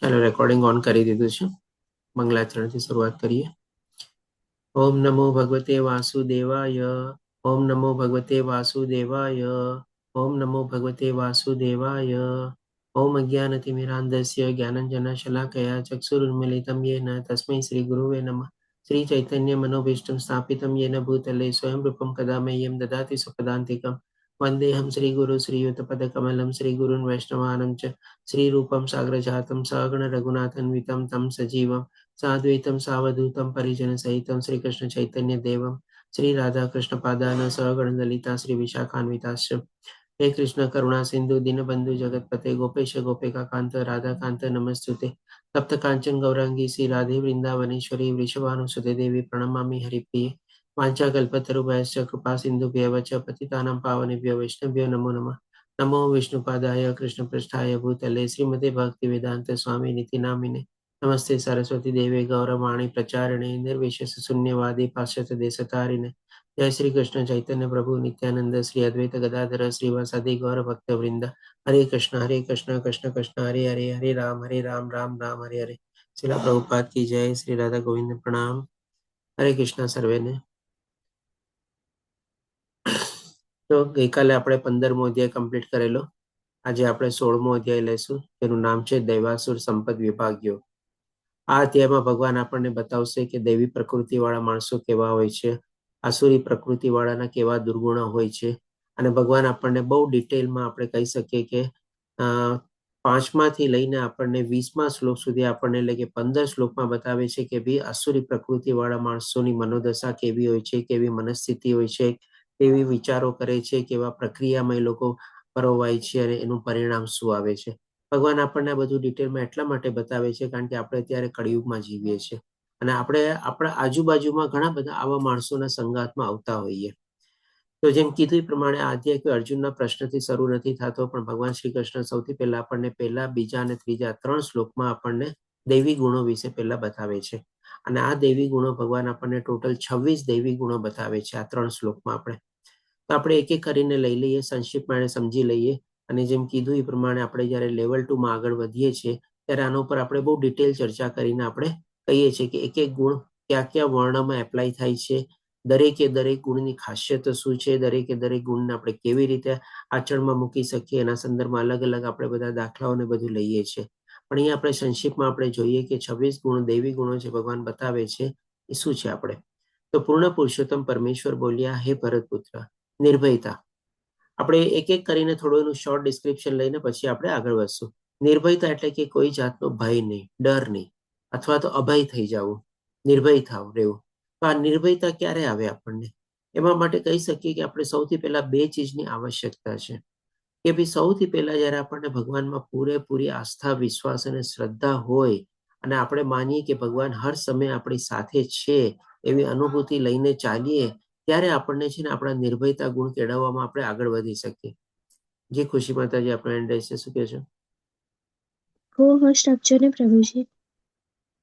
ચાલો recording on કરી દીધું છે. મંગલાચરણથી શરૂઆત કરીએ. ઓમ નમો ભગવતે વાસુદેવાય. ઓમ નમો ભગવતે વાસુદેવાય. ઓમ નમો ભગવતે વાસુદેવાય. ઓમ અજ્ઞાનતિમિરાન્ધસ્ય જ્ઞાનંજનશલાકયા ચક્ષુરુન્મિલિतं येन તસ્मै શ્રી ગુરુવે નમઃ. શ્રી ચૈતન્ય મનોભીષ્ટં સ્થાપિतं येन ભૂતલે સ્વયં રૂપં કદા મह्यं દદાતિ स्वपदान्तिकं. वन्देऽहं श्रीगुरु श्रीयुतपदकमलं श्रीगुरून् वैष्णवानं च श्रीरूपं साग्रजातं सगण रघुनाथान्वितं तं सजीवं साद्वैतं सावधूतं परिजनसहितं श्रीकृष्ण चैतन्य देवं श्री राधा कृष्ण पादान सगण ललिता श्री विशाखान्विताश्च. हे कृष्ण करुणा सिंधु दीनबंधु जगतपते गोपेश गोपिका कांत राधा कांत नमस्तुते. तप्त कांचन गौरांगी श्री राधे वृंदावनेश्वरी वृषभानुसुते देवी प्रणमामि हरिप्रिये. वाञ्छाकल्पतरुभ्यश्च कृपा सिन्धुभ्यः च पतितानां पावनेभ्यो वैष्णवेभ्यो नमो नमः. नमो विष्णुपादाय कृष्णपृष्ठाय भूतले श्रीमते भक्तिवेदांत स्वामी निति नामिने. नमस्ते सरस्वती देवे गौरवाणी प्रचारिणे निर्विशेष शून्यवादी पाश्चात्य देशतारिणे. जय श्री कृष्ण चैतन्य प्रभु नित्यानंद श्री अद्वैत गदाधर श्रीवासादि गौर भक्त वृंद. हरे कृष्ण कृष्ण कृष्ण हरे हरे हरे राम राम राम हरे हरे. श्रीला प्रभुपाद की जय. श्री राधा गोविंद प्रणाम. हरे कृष्ण सर्वे ने. તો ગઈકાલે આપણે 15મો અધ્યાય કમ્પ્લીટ કરેલો. આજે આપણે 16મો અધ્યાય લઈશું, તેનું નામ છે દૈવાસુર સંપદ વિભાગ્યો. આ અધ્યાયમાં ભગવાન આપણને બતાવશે કે દૈવી પ્રકૃતિવાળા માણસો કેવા હોય છે, આસુરી પ્રકૃતિવાળાના કેવા દુર્ગુણો હોય છે. અને ભગવાન આપણને બહુ ડિટેલમાં આપણે કહી શકીએ કે 5માંથી લઈને આપણને 20મા શ્લોક સુધી આપણને એટલે કે 15 શ્લોકમાં બતાવે છે કે ભાઈ આસુરી પ્રકૃતિવાળા માણસોની મનોદશા કેવી હોય છે, કેવી મનસ્થિતિ હોય છે, કેવી વિચારો કરે છે, કેવા પ્રક્રિયામાં એ લોકો પરોવાય છે અને એનું પરિણામ શું આવે છે. ભગવાન આપણને આ બધું ડિટેલમાં એટલા માટે બતાવે છે કારણ કે આપણે અત્યારે કળિયુગમાં જીવીએ છીએ અને આપણે આપણા આજુબાજુમાં ઘણા બધા આવા માણસોના સંગાતમાં આવતા હોઈએ. તો જેમ કીધું એ પ્રમાણે આ અધ્યાય કોઈ અર્જુનના પ્રશ્નથી શરૂ નથી થતો, પણ ભગવાન શ્રી કૃષ્ણ સૌથી પહેલા આપણને પહેલા, બીજા અને ત્રીજા 3 શ્લોકમાં આપણને દૈવી ગુણો વિશે પહેલા બતાવે છે. અને આ દૈવી ગુણો ભગવાન આપણને ટોટલ 26 દૈવી ગુણો બતાવે છે આ 3 શ્લોકમાં. તો આપણે એક એક કરીને લઈ લઈએ, સંક્ષિપ્તમાં સમજી લઈએ. અને જેમ કીધું એ પ્રમાણે આપણે જ્યારે લેવલ 2માં આગળ વધીએ છીએ ત્યારે આના ઉપર આપણે બહુ ડિટેલ ચર્ચા કરીને આપણે કહીએ છીએ કે એક એક ગુણ ક્યાં ક્યાં વર્ણમાં એપ્લાય થાય છે, દરેકે દરેક ગુણની ખાસિયત શું છે, દરેકે દરેક ગુણને આપણે કેવી રીતે આચરણમાં મૂકી શકીએ, એના સંદર્ભમાં અલગ અલગ આપણે બધા દાખલાઓને બધું લઈએ છીએ. પણ અહીંયા આપણે સંક્ષિપ્તમાં આપણે જોઈએ કે 26 ગુણ દૈવી ગુણો જે ભગવાન બતાવે છે એ શું છે. આપણે તો પૂર્ણ પુરુષોત્તમ પરમેશ્વર બોલ્યા, હે ભરતપુત્ર, નિર્ભયતા. આપણે એક એક કરીને થોડું એનું શોર્ટ ડિસ્ક્રિપ્શન લઈને પછી આપણે આગળ વધશું. નિર્ભયતા એટલે કે કોઈ જાતનો ભય નહીં, ડર નહીં, અથવા તો અભય થઈ જવું, નિર્ભય થાવ રહેવું. તો આ નિર્ભયતા ક્યારે આવે આપણને? એમાં માટે કહી શકીએ કે આપણે સૌથી પહેલા 2 ચીજની આવશ્યકતા છે. કે ભાઈ સૌથી પહેલા જ્યારે આપણને ભગવાનમાં પૂરેપૂરી આસ્થા, વિશ્વાસ અને શ્રદ્ધા હોય અને આપણે માનીએ કે ભગવાન હર સમય આપણી સાથે છે એવી અનુભૂતિ લઈને ચાલીએ, ત્યારે આપણને છે ને આપણા નિર્ભયતા ગુણ કેળવવામાં આપણે આગળ વધી શકીએ. જે ખુશી માતાજી આપણો એન્ડ છે, શું કહે છો? Co-host આપજો ને પ્રભુજી.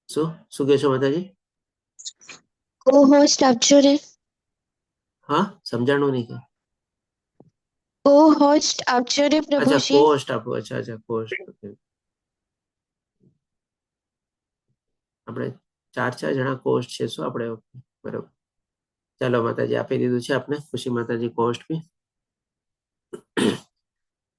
શું કહે છો માતાજી? Co-host આપજો ને. હા, સમજાણું નહીં કે Co-host આપજો ને અચ્છા, પ્રભુજી. કોસ્ટ આપો. અચ્છા કોસ્ટ. આપણે 4 જણા કોસ્ટ છે. શું આપણે? બરોબર, ચાલો માતાજી આપી દીધું છે આપણે. ખુશી માતાજી કોસ્ટ બી.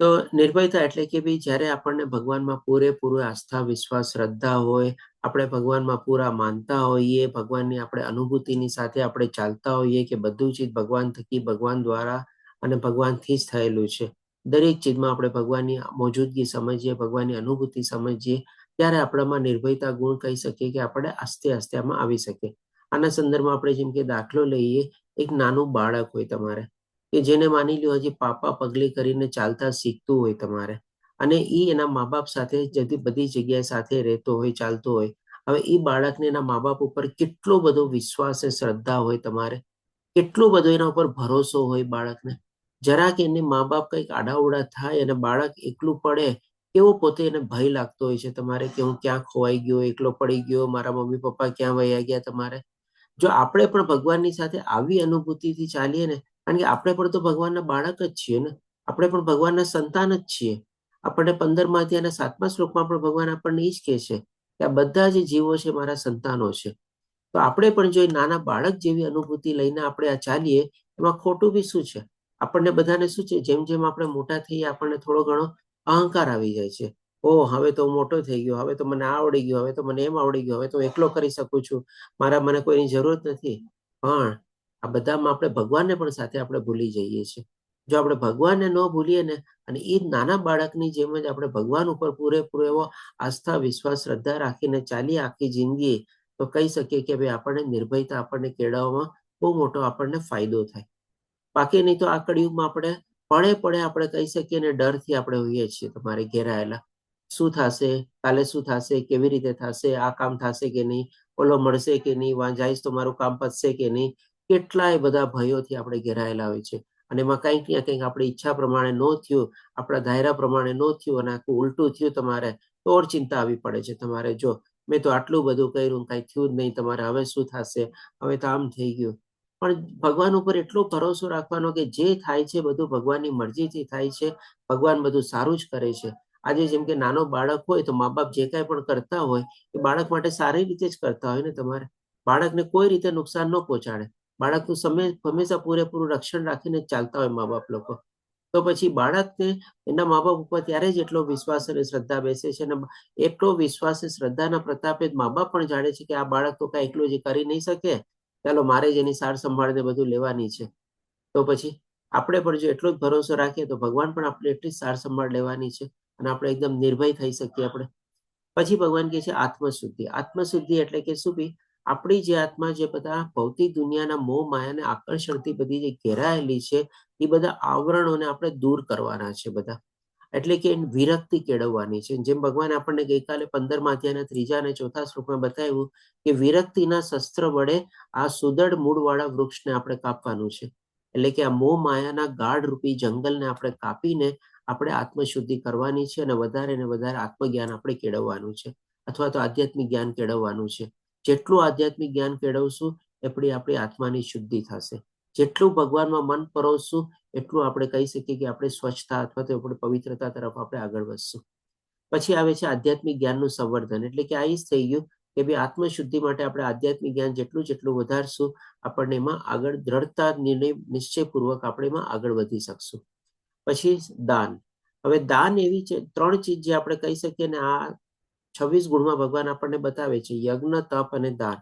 તો નિર્ભયતા એટલે કે ભાઈ જ્યારે આપણને ભગવાનમાં પૂરેપૂરો આસ્થા, વિશ્વાસ, શ્રદ્ધા હોય, આપણે ભગવાનમાં પૂરા માનતા હોઈએ, ભગવાનની આપણે અનુભૂતિની સાથે આપણે ચાલતા હોઈએ કે બધું ચીજ ભગવાન થકી, ભગવાન દ્વારા અને ભગવાનથી જ થયેલું છે. દરેક ચીજમાં આપણે ભગવાનની મોજૂદગી સમજીએ, ભગવાનની અનુભૂતિ સમજીએ, ત્યારે આપણામાં નિર્ભયતા ગુણ કહી શકીએ કે આપણે આસ્તે આસ્તે આમાં આવી શકીએ. આના સંદર્ભમાં આપણે જેમ કે દાખલો લઈએ, એક નાનું બાળક હોય તમારે, કે જેને માની લો હજી પાપા પગલે કરીને ચાલતા શીખતું હોય તમારે, અને એ એના મા બાપ સાથે બધી જગ્યાએ સાથે રહેતો હોય, ચાલતો હોય. હવે એ બાળકને એના મા બાપ ઉપર કેટલો બધો વિશ્વાસ અને શ્રદ્ધા હોય તમારે, કેટલો બધો એના ઉપર ભરોસો હોય બાળકને. જરાક એને મા બાપ કંઈક આડાવડા થાય અને બાળક એકલું પડે, કેવો પોતે એને ભય લાગતો હોય છે તમારે કે હું ક્યાં ખોવાઈ ગયો, એકલો પડી ગયો, મારા મમ્મી પપ્પા ક્યાં વયા ગયા તમારે. જો આપણે પણ ભગવાનની સાથે આવી અનુભૂતિથી ચાલીએ ને, કારણ કે આપણે પણ તો ભગવાનના બાળક જ છીએ ને, આપણે પણ ભગવાનના સંતાન જ છીએ. આપણને 15મા અધ્યાયના 7મા શ્લોકમાં પણ ભગવાન આપણને એ જ કહે છે કે આ બધા જે જીવો છે મારા સંતાનો છે. તો આપણે પણ જો નાના બાળક જેવી અનુભૂતિ લઈને આપણે આ ચાલીએ એમાં ખોટું બી શું છે? આપણને બધાને શું છે, જેમ જેમ આપણે મોટા થઈએ આપણને થોડો ઘણો અહંકાર આવી જાય છે. હવે તો હું મોટો થઈ ગયો, હવે તો મને આ આવડી ગયું, હવે તો મને એમ આવડી ગયું, હવે તો એકલો કરી શકું છું, મને કોઈની જરૂરત નથી. પણ આ બધામાં આપણે ભગવાનને પણ સાથે આપણે ભૂલી જઈએ છીએ. જો આપણે ભગવાનને ન ભૂલીએ ને, અને એ નાના બાળકની જેમ જ આપણે ભગવાન ઉપર પૂરેપૂરો એવો આસ્થા, વિશ્વાસ, શ્રદ્ધા રાખીને ચાલીએ આખી જિંદગી, તો કહી શકીએ કે ભાઈ આપણને નિર્ભયતા આપણને કેળવવામાં બહુ મોટો આપણને ફાયદો થાય. બાકી નહીં તો આ કળિયુગમાં આપણે પડે આપણે કહી શકીએ ને ડરથી આપણે હોઈએ છીએ તમારે ઘેરાયેલા. શું થશે, કાલે શું થશે, કેવી રીતે થશે, આ કામ થશે કે નહીં, ઓલો મળશે કે નહીં, વાં જઈશ તો મારું કામ પતશે કે નહીં. કેટલાય બધા ભયોથી આપણે ઘેરાયેલા હોય છે. અને એમાં કંઈક ને કંઈક આપણી ઈચ્છા પ્રમાણે ન થયું, આપણા ધાયરા પ્રમાણે ન થયું અને આખું ઉલટું થયું તમારે, તો ચિંતા આવી પડે છે તમારે. જો મેં તો આટલું બધું કર્યું, કઈ થયું જ નહીં, તમારે હવે શું થશે, હવે તો આમ થઈ ગયું. પણ ભગવાન ઉપર એટલો ભરોસો રાખવાનો કે જે થાય છે બધું ભગવાનની મરજીથી થાય છે. ભગવાન બધું સારું જ કરે છે. આજે જેમ કે નાનો બાળક હોય તો મા બાપ જે કાંઈ પણ કરતા હોય એ બાળક માટે સારી રીતે જ કરતા હોય ને. તમારે બાળકને કોઈ રીતે નુકસાન ન પહોંચાડે, બાળકનું હંમેશા પૂરેપૂરું રક્ષણ રાખીને ચાલતા હોય મા બાપ લોકો. તો પછી બાળકને એના મા બાપ ઉપર ત્યારે જ એટલો વિશ્વાસ અને શ્રદ્ધા બેસે છે. અને એટલો વિશ્વાસ અને શ્રદ્ધાના પ્રતાપે મા બાપ પણ જાણે છે કે આ બાળક તો કઈ એકલું જ કરી નહીં શકે, ચાલો મારે જ એની સાર સંભાળને બધું લેવાની છે. તો પછી આપણે પણ જો એટલો જ ભરોસો રાખીએ તો ભગવાન પણ આપણે એટલી જ સાર સંભાળ લેવાની છે અને આપણે એકદમ નિર્ભય થઈ શકીએ આપણે. પછી ભગવાન કહે છે આત્મશુદ્ધિ. આત્મશુદ્ધિ એટલે કે શું ભી, આપણી જે આત્મા જે બધા ભૌતિક દુનિયાના મોહ માયાને આકર્ષણથી બધી જે ઘેરાયેલી છે એ બધા આવરણોને આપણે દૂર કરવાના છે બધા. એટલે કે વિરક્તિ કેળવવાની છે. જેમ ભગવાન આપણને ગઈકાલે 15મા અધ્યાયના 3જા અને 4થા શ્લોકમાં બતાવ્યું કે વિરક્તિના શસ્ત્ર વડે આ સુદળ મૂળવાળા વૃક્ષને આપણે કાપવાનું છે. એટલે કે આ મોહ માયાના ગાઢ રૂપી જંગલને આપણે કાપીને આપણે આત્મશુદ્ધિ કરવાની છે અને વધારે ને વધારે આત્મજ્ઞાન આપણે કેળવવાનું છે, અથવા તો આધ્યાત્મિક જ્ઞાન કેળવવાનું છે. જેટલું આધ્યાત્મિક જ્ઞાન કેળવશું એટલી આપણી આત્માની શુદ્ધિ થશે. જેટલું ભગવાનમાં મન પરોવશું એટલું આપણે કહી શકીએ કે આપણે સ્વચ્છતા અથવા તો આપણે પવિત્રતા તરફ આપણે આગળ વધશું. પછી આવે છે આધ્યાત્મિક જ્ઞાનનું સંવર્ધન. એટલે કે આ જ થઈ ગયું કે ભાઈ આત્મશુદ્ધિ માટે આપણે આધ્યાત્મિક જ્ઞાન જેટલું વધારશું આપણને એમાં આગળ દ્રઢતા નિશ્ચયપૂર્વક આપણે એમાં આગળ વધી શકશું. પછી દાન. હવે દાન એવી છે 3 ચીજ જે આપણે કહી શકીએ ને, આ 26 ગુણમાં ભગવાન આપણને બતાવે છે, યજ્ઞ, તપ અને દાન.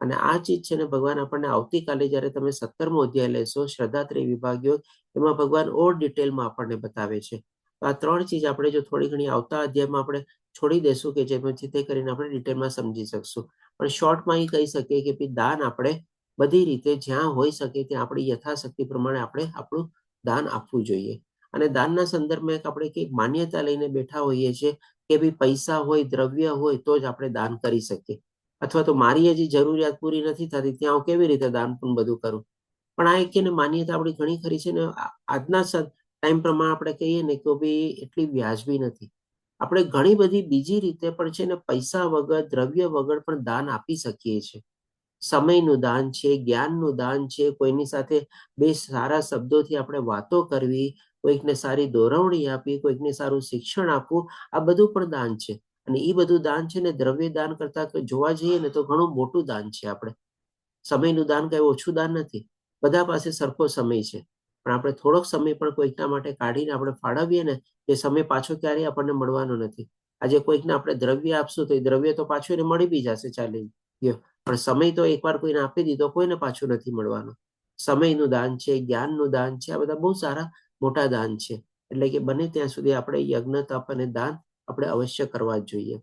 અને આ ચીજ છે ને ભગવાન આપણને આવતીકાલે જયારે તમે 17મો અધ્યાય લેશો શ્રદ્ધાત્રેય વિભાગ યોગ, એમાં ભગવાન ઓર ડિટેલમાં આપણને બતાવે છે. તો આ 3 ચીજ આપણે જો થોડી ઘણી આવતા અધ્યાયમાં આપણે છોડી દેશું કે જેથી કરીને આપણે ડિટેલમાં સમજી શકશું. પણ શોર્ટમાં એ કહી શકીએ કે દાન આપણે બધી રીતે જ્યાં હોઈ શકે ત્યાં આપણી યથાશક્તિ પ્રમાણે આપણે આપણું દાન આપવું જોઈએ. અને દાનના સંદર્ભમાં આપણે કઈક માન્યતા લઈને બેઠા હોઈએ છીએ કે ભાઈ પૈસા હોય, દ્રવ્ય હોય તો જ આપણે દાન કરી શકીએ, અથવા તો મારી હજી જરૂરિયાત પૂરી નથી થતી ત્યાં હું કેવી રીતે દાન પણ બધું કરું. પણ આ એક માન્યતા આપણી ઘણી ખરી છે ને આજના ટાઈમ પ્રમાણે આપણે કહીએ ને કે ભાઈ એટલી વ્યાજબી નથી. આપણે ઘણી બધી બીજી રીતે પણ છે ને પૈસા વગર, દ્રવ્ય વગર પણ દાન આપી શકીએ છીએ. સમયનું દાન છે, જ્ઞાનનું દાન છે, કોઈની સાથે 2 સારા શબ્દોથી આપણે વાતો કરવી, કોઈકને સારી દોરવણી આપી, કોઈકને સારું શિક્ષણ આપવું, આ બધું પણ દાન છે. અને એ બધું દાન છે ને દ્રવ્ય દાન કરતા જોવા જઈએ ને તો ઘણું મોટું દાન છે. આપણે સમયનું દાન કઈ ઓછું દાન નથી. બધા પાસે સરખો સમય છે, પણ આપણે થોડોક સમય પણ કોઈકના માટે કાઢીને આપણે ફાળવીએ ને એ સમય પાછો ક્યારેય આપણને મળવાનો નથી. આજે કોઈકને આપણે દ્રવ્ય આપશું તો એ દ્રવ્ય તો પાછું એને મળી બી જશે, ચાલી ગયો. પણ સમય તો એકવાર કોઈને આપી દીધો કોઈને પાછું નથી મળવાનો. સમયનું દાન છે, જ્ઞાનનું દાન છે, આ બધા બહુ સારા મોટા દાન છે. એટલે કે બને ત્યાં સુધી આપણે યજ્ઞ, તપ અને દાન આપણે અવશ્ય કરવા જ જોઈએ.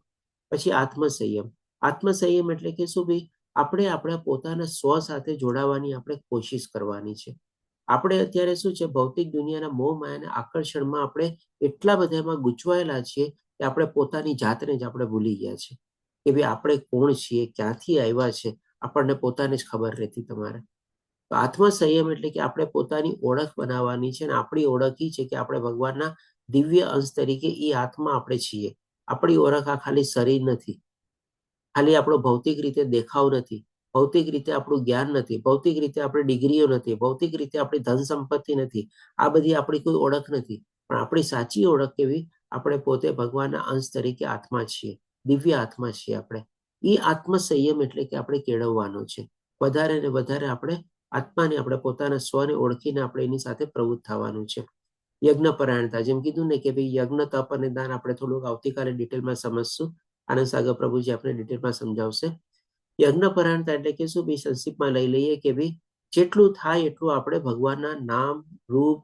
પછી આત્મસંયમ. આત્મસંયમ એટલે કે શું ભાઈ, આપણે આપણા પોતાના સ્વ સાથે જોડાવાની આપણે કોશિશ કરવાની છે. આપણે અત્યારે શું છે, ભૌતિક દુનિયાના મોહ માયાના આકર્ષણમાં આપણે એટલા બધા એમાં ગૂંચવાયેલા છીએ કે આપણે પોતાની જાતને જ આપણે ભૂલી ગયા છે કે ભાઈ આપણે કોણ છીએ, ક્યાંથી આવ્યા છે, આપણને પોતાને જ ખબર રહેતી તમારે. તો આત્મસંયમ એટલે કે આપણે પોતાની ઓળખ બનાવવાની છે અને આપણી ઓળખ એ છે કે આપણે ભગવાનના દિવ્ય અંશ તરીકે એ આત્મા આપણે છીએ. આપણી ઓળખ આ ખાલી શરીર નથી, ખાલી આપણો ભૌતિક રીતે દેખાવ નથી, ભૌતિક રીતે આપણું જ્ઞાન નથી, ભૌતિક રીતે આપણી ડિગ્રીઓ નથી, ભૌતિક રીતે આપણી ધન સંપત્તિ નથી. આ બધી આપણી કોઈ ઓળખ નથી. પણ આપણી સાચી ઓળખ કેવી, આપણે પોતે ભગવાનના અંશ તરીકે આત્મા છીએ, દિવ્ય આત્મા છીએ આપણે. એ આત્મસંયમ એટલે કે આપણે કેળવવાનો છે. વધારે ને વધારે આપણે આત્માને, આપણે પોતાના સ્વને ઓળખીને આપણે એની સાથે પ્રવૃત્ત થવાનું છે. યજ્ઞપરાયણતા, જેમ કીધું ને કે ભાઈ યજ્ઞ, તપ અને દાન આપણે થોડુંક આવતીકાલે ડિટેલમાં સમજશું. આનંદ સાગર પ્રભુજી આપણે ડિટેલમાં સમજાવશે. યજ્ઞપરાયણતા એટલે કે શું? ભાઈ સંક્ષિપ્તમાં લઈ લઈએ કે ભાઈ જેટલું થાય એટલું આપણે ભગવાનના નામ, રૂપ,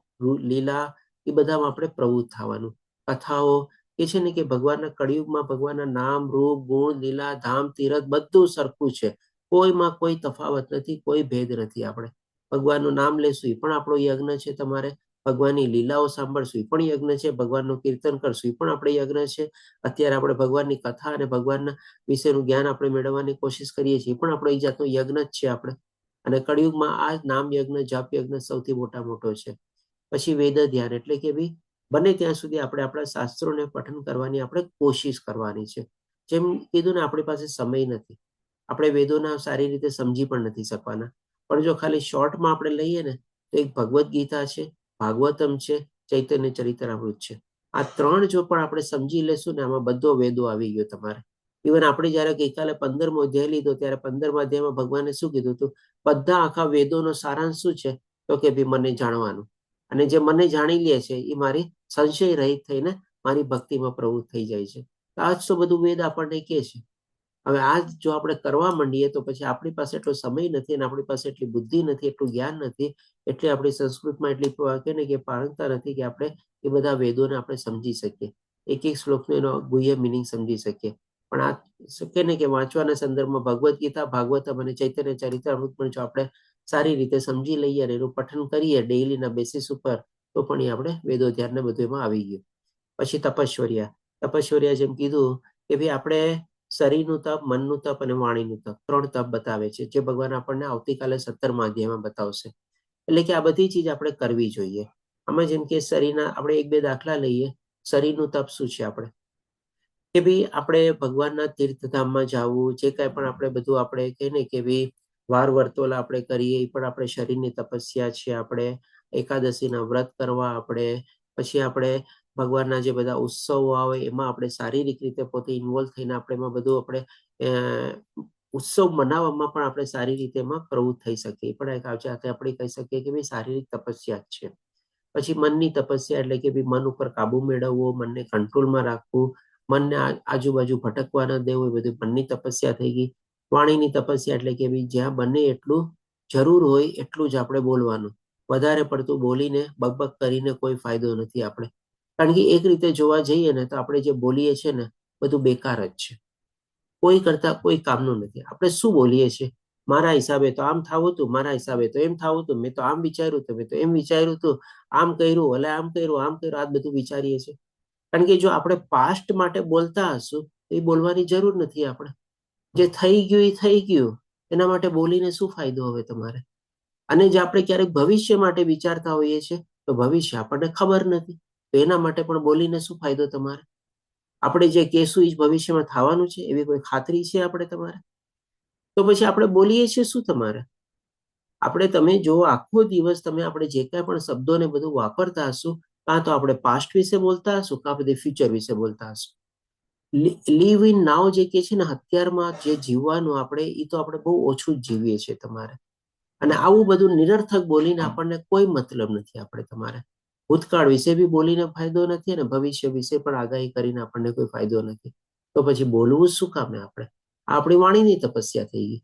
લીલા એ બધામાં આપણે પ્રવૃત્ત થવાનું. કથાઓ એ છે ને કે ભગવાનના કળિયુગમાં ભગવાનના નામ, રૂપ, ગુણ, લીલા, ધામ, તીરથ બધું સરખું છે. કોઈમાં કોઈ તફાવત નથી, કોઈ ભેદ નથી. આપણે ભગવાનનું નામ લેશું એ પણ આપણો યજ્ઞ છે. તમારે ભગવાનની લીલાઓ સાંભળશું એ પણ યજ્ઞ છે. ભગવાનનું કીર્તન કરશું એ પણ આપણે યજ્ઞ છે. અત્યારે આપણે ભગવાનની કથા અને ભગવાનના વિશેનું જ્ઞાન આપણે મેળવવાની કોશિશ કરીએ છીએ, પણ આપણો એ જાતનો યજ્ઞ જ છે આપણે. અને કળિયુગમાં આ નામ યજ્ઞ, જાપ યજ્ઞ સૌથી મોટો છે. પછી વેદ ધ્યાન એટલે કે ભાઈ બને ત્યાં સુધી આપણે આપણા શાસ્ત્રોને પઠન કરવાની આપણે કોશિશ કરવાની છે. જેમ કીધું ને, આપણી પાસે સમય નથી, આપણે વેદોના સારી રીતે સમજી પણ નથી શકવાના. પણ જો ખાલી શોર્ટમાં આપણે લઈએ ને તો એક ભગવદ્ ગીતા છે, ભાગવતમ છે, ચૈતન્ય ચરિતામૃત છે. આ ત્રણ જો પણ આપણે સમજી લેશું ને, આમાં બધો વેદો આવી ગયો તમારે. ઇવન આપણે જયારે ગઈકાલે 15મો અધ્યાય લીધો ત્યારે 15મા અધ્યાયમાં ભગવાને શું કીધું હતું? બધા આખા વેદોનો સારાંશ શું છે? તો કે ભાઈ મને જાણવાનું. અને જે મને જાણી લે છે એ મારી સંશય રહિત થઈને મારી ભક્તિમાં પ્રવૃત્ત થઈ જાય છે. આ જ તો બધું વેદ આપણને કહે છે. હવે આ જો આપણે કરવા માંડીએ તો પછી આપણી પાસે એટલો સમય નથી, અને આપણી પાસે એટલી બુદ્ધિ નથી, એટલું જ્ઞાન નથી, એટલે આપણી સંસ્કૃતમાં એટલી કે પારંગતા નથી કે આપણે એ બધા વેદોને આપણે સમજી શકીએ, એક એક શ્લોકનો એનો ગુહ્ય મિનિંગ સમજી શકીએ. પણ આ શક્ય ને કે વાંચવાના સંદર્ભમાં ભગવદ્ ગીતા, ભાગવતમ અને ચૈતન્ય ચરિતામૃત પણ જો આપણે સારી રીતે સમજી લઈએ અને એનું પઠન કરીએ ડેઇલીના બેસિસ ઉપર, તો પણ એ આપણે વેદો ધ્યાનને બધું એમાં આવી ગયું. પછી તપશ્ચર્યા જેમ કીધું કે ભાઈ આપણે શરીરનું તપ, મનનું તપ અને વાણીનું તપ, 3 તપ બતાવે છે, જે ભગવાન આપણને આવતીકાલે 17મા અધ્યાયમાં બતાવશે. એટલે કે આ બધી ચીજ આપણે કરવી જોઈએ. આમાં જેમ કે શરીરના આપણે 1-2 દાખલા લઈએ. શરીરનું તપ શું છે? આપણે કે ભાઈ આપણે ભગવાનના તીર્થધામમાં જવું, જે કાંઈ પણ આપણે બધું આપણે કહીએ ને કે ભાઈ વાર વર્તોલા આપણે કરીએ, એ પણ આપણે શરીરની તપસ્યા છે. આપણે એકાદશીના વ્રત કરવા, આપણે પછી આપણે ભગવાનના જે બધા ઉત્સવો આવે એમાં આપણે શારીરિક રીતે પોતે ઇન્વોલ્વ થઈને આપણે એમાં બધું આપણે ઉત્સવ મનાવવામાં પણ આપણે સારી રીતે એમાં પ્રવૃત્ત થઈ શકીએ. પણ એક આપણે કહી શકીએ કે ભાઈ શારીરિક તપસ્યા જ છે. પછી મનની તપસ્યા એટલે કે ભાઈ મન ઉપર કાબુ મેળવવો, મનને કંટ્રોલમાં રાખવું, મનને આજુબાજુ ભટકવા ન દેવું, એ બધું મનની તપસ્યા થઈ ગઈ. વાણીની તપસ્યા એટલે કે ભાઈ જ્યાં બને એટલું જરૂર હોય એટલું જ આપણે બોલવાનું. વધારે પડતું બોલીને બકબક કરીને કોઈ ફાયદો નથી આપણે. કારણ કે એક રીતે જોવા જઈએ ને તો આપણે જે બોલીએ છીએ ને બધું બેકાર જ છે, કોઈ કરતા કોઈ કામનું નથી. આપણે શું બોલીએ છીએ? મારા હિસાબે તો આમ થવું હતું, મારા હિસાબે તો એમ થવું હતું, મેં તો આમ વિચાર્યું હતું, મેં તો એમ વિચાર્યું હતું, આમ કર્યું, ભલે આમ કર્યું, આમ કર્યું, આ બધું વિચારીએ છીએ. કારણ કે જો આપણે પાસ્ટ માટે બોલતા હશું તો એ બોલવાની જરૂર નથી. આપણે જે થઈ ગયું એ થઈ ગયું, એના માટે બોલીને શું ફાયદો હવે તમારે? અને જે આપણે ક્યારેક ભવિષ્ય માટે વિચારતા હોઈએ છીએ તો ભવિષ્ય આપણને ખબર નથી, તો એના માટે પણ બોલીને શું ફાયદો તમારે? આપણે જે કહેશું એ ભવિષ્યમાં થવાનું છે એવી કોઈ ખાતરી છે આપણે તમારે? તો પછી આપણે બોલીએ છીએ શું તમારે? આપણે તમે જો આખો દિવસ તમે આપણે જે કાંઈ પણ શબ્દોને બધું વાપરતા હશું, કાં તો આપણે પાસ્ટ વિશે બોલતા હશું, કાં પછી ફ્યુચર વિશે બોલતા હશું. લીવ ઇન નાવ જે કે છે ને, અત્યારમાં જે જીવવાનું આપણે, એ તો આપણે બહુ ઓછું જ જીવીએ છીએ તમારે. અને આવું બધું નિરર્થક બોલીને આપણને કોઈ મતલબ નથી. આપણે તમારે ભૂતકાળ વિશે બી બોલીને ફાયદો નથી, અને ભવિષ્ય વિશે પણ આગાહી કરીને આપણને કોઈ ફાયદો નથી. તો પછી બોલવું શું કામે? આપણે આપણી વાણીની તપસ્યા થઈ ગઈ.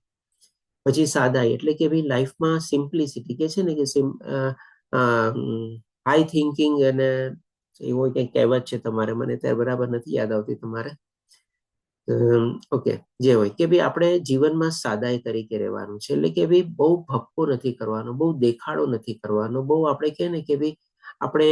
પછી સાદાઈ એટલે કે ભાઈ લાઈફમાં સિમ્પ્લિસિટી કે છે ને કે હાઈ થિંકિંગ, અને એવો કંઈક કહેવત છે તમારે, મને ત્યારે બરાબર નથી યાદ આવતી તમારે. ઓકે, જે હોય કે ભાઈ આપણે જીવનમાં સાદાઈ તરીકે રહેવાનું છે. એટલે કે ભાઈ બહુ ભપકો નથી કરવાનો, બહુ દેખાડો નથી કરવાનો, બહુ આપણે કહે ને કે ભાઈ આપણે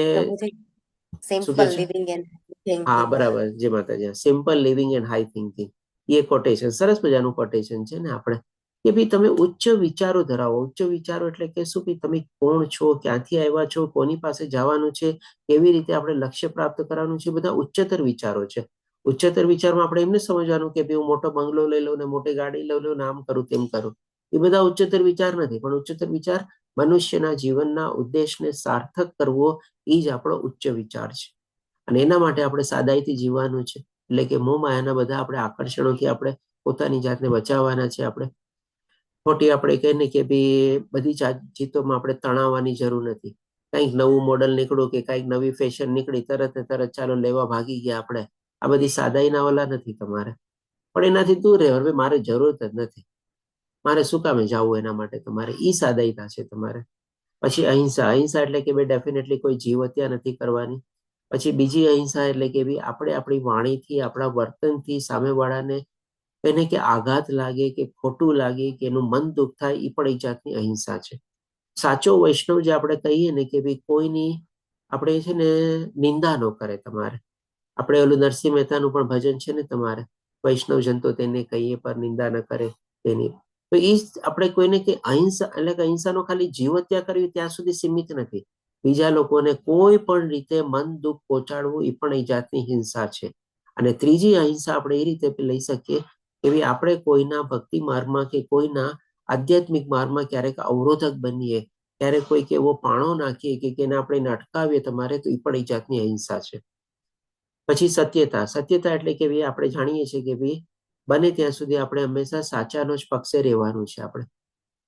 શું કે છે? હા, બરાબર, જે માતાજી, simple living and high thinking, A quotation સરસ મજાનું કોટેશન છે ને આપણે કે ભાઈ તમે ઉચ્ચ વિચારો ધરાવો. ઉચ્ચ વિચારો એટલે કે શું? ભાઈ તમે કોણ છો, ક્યાંથી આવ્યા છો, કોની પાસે જવાનું છે, કેવી રીતે આપણે લક્ષ્ય પ્રાપ્ત કરવાનું છે, બધા ઉચ્ચતર વિચારો છે. ઉચ્ચતર વિચારમાં આપણે એમને સમજવાનું કે ભાઈ હું મોટો બંગલો લઈ લઉં ને મોટી ગાડી લઈ લઉં ને આમ કરું તેમ કરું, એ બધા ઉચ્ચતર વિચાર નથી. પણ ઉચ્ચતર વિચાર મનુષ્યના જીવનના ઉદ્દેશને સાર્થક કરવો, એ જ આપણો ઉચ્ચ વિચાર છે. અને એના માટે આપણે સાદાઈથી જીવવાનું છે. એટલે કે મોહ માયાના બધા આપણે આકર્ષણોથી આપણે પોતાની જાતને બચાવવાના છે. આપણે ખોટી આપણે કહીએ ને કે ભાઈ બધી જીતોમાં આપણે તણાવવાની જરૂર નથી. કંઈક નવું મોડલ નીકળ્યું કે કંઈક નવી ફેશન નીકળી, તરત ને તરત ચાલો લેવા ભાગી ગયા આપણે. આ બધી સાદાઈના વાલા નથી તમારે, પણ એનાથી દૂર રહેવાનું. મારે જરૂરત જ નથી, મારે શું કામે જવું એના માટે. તમારે ઈ સાદાઈતા છે તમારે. પછી અહિંસા. અહિંસા એટલે કે ભાઈ ડેફિનેટલી કોઈ જીવ હત્યા નથી કરવાની. પછી બીજી અહિંસા એટલે કે ભાઈ આપણે આપણી વાણીથી, આપણા વર્તનથી સામેવાળાને એને કે આઘાત લાગે કે ખોટું લાગે કે એનું મન દુઃખ થાય, એ પણ એક જાતની અહિંસા છે. સાચો વૈષ્ણવ જે આપણે કહીએ ને કે ભાઈ કોઈની આપણે છે ને નિંદા ન કરે. તમારે આપણે ઓલું નરસિંહ મહેતાનું પણ ભજન છે ને તમારે, વૈષ્ણવ જન તો તેને કહીએ પર નિંદા ન કરે તેની. તો એ આપણે કોઈને કે અહિંસા એટલે કે અહિંસાનો ખાલી જીવ હત્યા કરવી ત્યાં સુધી સીમિત નથી. બીજા લોકોને કોઈ પણ રીતે મન દુઃખ પહોંચાડવું એ પણ એક જાતની હિંસા છે. અને ત્રીજી અહિંસા આપણે એ રીતે લઈ શકીએ કે આપણે કોઈના ભક્તિ માર્ગમાં કે કોઈના આધ્યાત્મિક માર્ગમાં ક્યારેક અવરોધક બનીએ, ક્યારેક કોઈક એવો પાણો નાખીએ કે એને આપણે અટકાવીએ તમારે, તો એ પણ એક જાતની અહિંસા છે. પછી સત્યતા. સત્યતા એટલે કે ભાઈ આપણે જાણીએ છીએ કે ભાઈ બને ત્યાં સુધી આપણે હંમેશા સાચાનો જ પક્ષે રહેવાનું છે. આપણે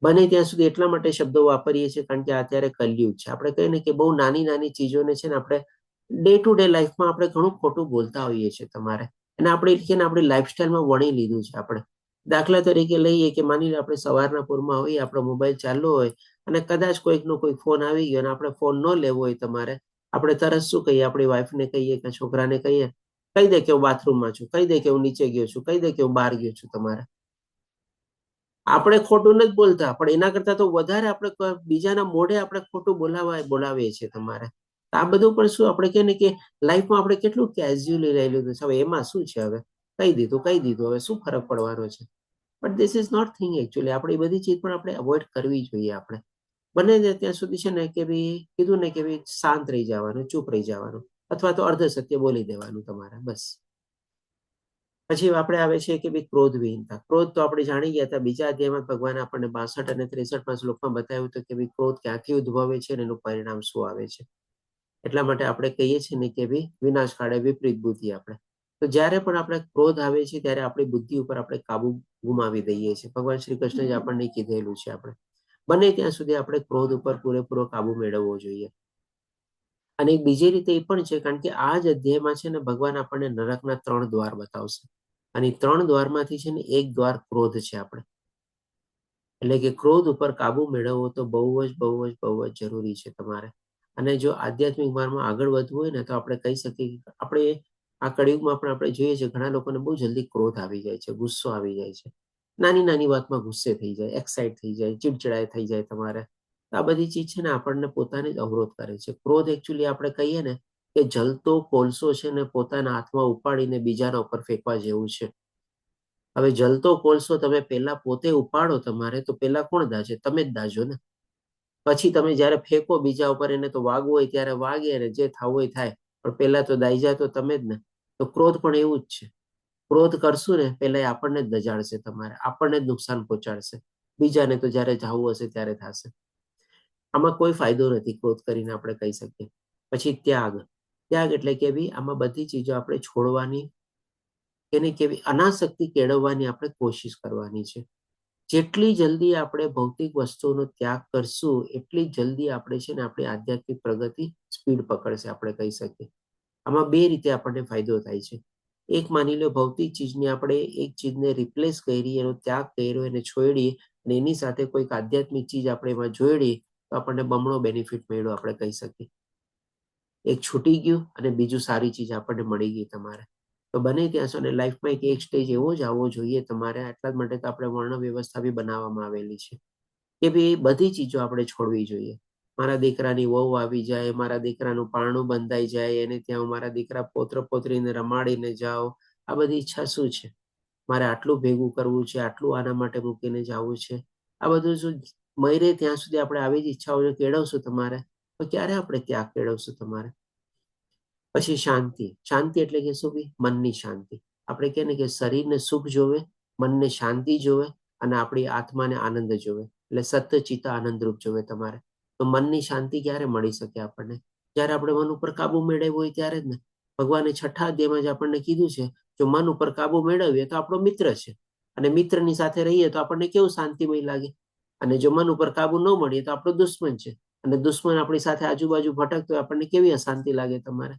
બને ત્યાં સુધી એટલા માટે શબ્દો વાપરીએ છીએ કારણ કે અત્યારે કલયુગ છે. આપણે કહીએ ને કે બહુ નાની નાની ચીજોને છે ને આપણે ડે ટુ ડે લાઈફમાં આપણે ઘણું ખોટું બોલતા હોઈએ છીએ તમારે. અને આપણે આપણી લાઈફસ્ટાઈલમાં વણી લીધું છે. આપણે દાખલા તરીકે લઈએ કે માની લો આપણે સવારના પૂરમાં હોઈએ, આપણો મોબાઈલ ચાલુ હોય અને કદાચ કોઈકનો કોઈ ફોન આવી ગયો અને આપણે ફોન ન લેવો હોય તમારે, આપણે તરત શું કહીએ? આપણી વાઈફને કહીએ કે છોકરાને કહીએ, કહી દે કે હું બાથરૂમમાં છું, કહી દે કે હું નીચે ગયો છું, કહી દે કે હું બહાર ગયો છું. તમારે આપણે ખોટું નથી બોલતા, પણ એના કરતા તો વધારે આપણે બીજાના મોઢે આપણે ખોટું બોલાવીએ છીએ. તમારે આ બધું પણ શું આપણે કહે ને કે લાઈફમાં આપણે કેટલું કેઝ્યુઅલી લઈ લીધું છે. હવે એમાં શું છે? હવે કહી દીધું, હવે શું ફરક પડવાનો છે? But this is not thing actually. આપણે એ બધી ચીજ પણ આપણે અવોઇડ કરવી જોઈએ. આપણે બને ત્યાં સુધી છે ને કે ભાઈ કીધું ને કે ભાઈ શાંત રહી જવાનું, ચૂપ રહી જવાનું, અથવા તો અર્ધ સત્ય બોલી દેવાનું તમારે, બસ. પછી આપણે આવે છે કે ભાઈ ક્રોધ વિહીનતા. ક્રોધ તો આપણે જાણી ગયા હતા. બીજા અધ્યાયમાં ભગવાન આપણને 62 અને 63 શ્લોકમાં બતાવ્યું હતું કે ભાઈ ક્રોધ ક્યાંથી ઉદ્ભવે છે અને એનું પરિણામ શું આવે છે. એટલા માટે આપણે કહીએ છીએ ને કે ભાઈ વિનાશ કાળે વિપરીત બુદ્ધિ. આપણે તો જ્યારે પણ આપણે ક્રોધ આવે છે ત્યારે આપણી બુદ્ધિ ઉપર આપણે કાબુ ગુમાવી દઈએ છીએ. ભગવાન શ્રી કૃષ્ણ જ આપણને કીધેલું છે. આપણે બને ત્યાં સુધી આપણે ક્રોધ ઉપર પૂરેપૂરો કાબુ મેળવવો જોઈએ. અને એક બીજી રીતે એ પણ છે કારણ કે આ જ અધ્યાયમાં છે ને ભગવાન આપણને નરકના 3 દ્વાર બતાવશે. અને 3 દ્વારમાંથી છે ને એક દ્વાર ક્રોધ છે. આપણે એટલે કે ક્રોધ ઉપર કાબુ મેળવવો તો બહુ જ જરૂરી છે તમારે. અને જો આધ્યાત્મિક માર્ગમાં આગળ વધવું હોય ને તો આપણે કહી શકીએ કે આપણે આ કળિયુગમાં પણ આપણે જોઈએ છીએ ઘણા લોકોને બહુ જલ્દી ક્રોધ આવી જાય છે, ગુસ્સો આવી જાય છે. નાની નાની વાતમાં ગુસ્સે થઈ જાય, એક્સાઇટ થઈ જાય, ચીડચિડાય થઈ જાય તમારે. આ બધી ચીજ છે ને આપણને પોતાને જ અવરોધ કરે છે. ક્રોધ એકચ્યુઅલી આપણે કહીએ ને કે જલતો કોલસો છે ને પોતાના હાથમાં ઉપાડીને બીજાના ઉપર ફેંકવા જેવું છે. હવે જલતો કોલસો તમે પેલા પોતે ઉપાડો તમારે, તો પેલા કોણ દાજે? તમે જ દાજો ને. પછી તમે જયારે ફેંકો બીજા ઉપર, એને તો વાગવું હોય ત્યારે વાગે અને જે થવું હોય થાય, પણ પેલા તો દાઈજા તો તમે જ ને. તો ક્રોધ પણ એવું જ છે. ક્રોધ કરશું ને પેલા આપણને જ દજાડશે તમારે, આપણને જ નુકસાન પહોંચાડશે. બીજાને તો જયારે જવું હશે ત્યારે થશે. આમાં કોઈ ફાયદો નથી ક્રોધ કરીને, આપણે કહી શકીએ. પછી ત્યાગ. ત્યાગ એટલે કે ભાઈ આમાં બધી ચીજો આપણે છોડવાની, એને કેવી અનાસક્તિ કેળવવાની આપણે કોશિશ કરવાની છે. જેટલી જલ્દી આપણે ભૌતિક વસ્તુઓનો ત્યાગ કરશું એટલી જલ્દી આપણે છે ને આપણી આધ્યાત્મિક પ્રગતિ સ્પીડ પકડશે, આપણે કહી શકીએ. આમાં 2 રીતે આપણને ફાયદો થાય છે. એક માની લો ભૌતિક ચીજને આપણે એક ચીજને રિપ્લેસ કરી, એનો ત્યાગ કર્યો, એને છોડી અને એની સાથે કોઈક આધ્યાત્મિક ચીજ આપણે એમાં જોડી તો આપણને બમણો બેનિફિટ મળ્યો, આપણે કહી શકીએ. એક છૂટી ગયું અને બીજું સારી ચીજ આપણને મળી ગઈ તમારે. તો બને ત્યાં સુધી લાઈફમાં એક સ્ટેજ એવો જ આવવો જોઈએ તમારે. એટલા જ માટે તો આપણે વર્ણ વ્યવસ્થા બી બનાવવામાં આવેલી છે કે ભાઈ બધી ચીજો આપણે છોડવી જોઈએ. મારા દીકરાની વહુ આવી જાય, મારા દીકરાનું પારણું બંધાઈ જાય, એને ત્યાં હું મારા દીકરા પોત્ર પોત્રીને રમાડીને જાઓ, આ બધી ઈચ્છા શું છે? મારે આટલું ભેગું કરવું છે, આટલું આના માટે મૂકીને જવું છે. આ બધું શું મરે ત્યાં સુધી આપણે આવી જ ઈચ્છાઓ કેળવશું તમારે, તો ક્યારે આપણે ત્યાગ કેળવશું તમારે? પછી શાંતિ. શાંતિ એટલે કે શું? મનની શાંતિ. આપણે કહે ને કે શરીરને સુખ જોવે, મનને શાંતિ જોવે અને આપણી આત્માને આનંદ જોવે. એટલે સત્ય ચિત્ત આનંદરૂપ જોવે તમારે. તો મનની શાંતિ ક્યારે મળી શકે આપણને? જ્યારે આપણે મન ઉપર કાબુ મેળવ્યો હોય ત્યારે જ ને. ભગવાને 6ઠ્ઠા અધ્યાયમાં જ આપણને કીધું છે, જો મન ઉપર કાબુ મેળવીએ તો આપણો મિત્ર છે, અને મિત્રની સાથે રહીએ તો આપણને કેવું શાંતિમય લાગે. અને જો મન ઉપર કાબુ ન મળીએ તો આપણો દુશ્મન છે, અને દુશ્મન આપણી સાથે આજુબાજુ ભટકતો હોય આપણને કેવી અશાંતિ લાગે તમારે.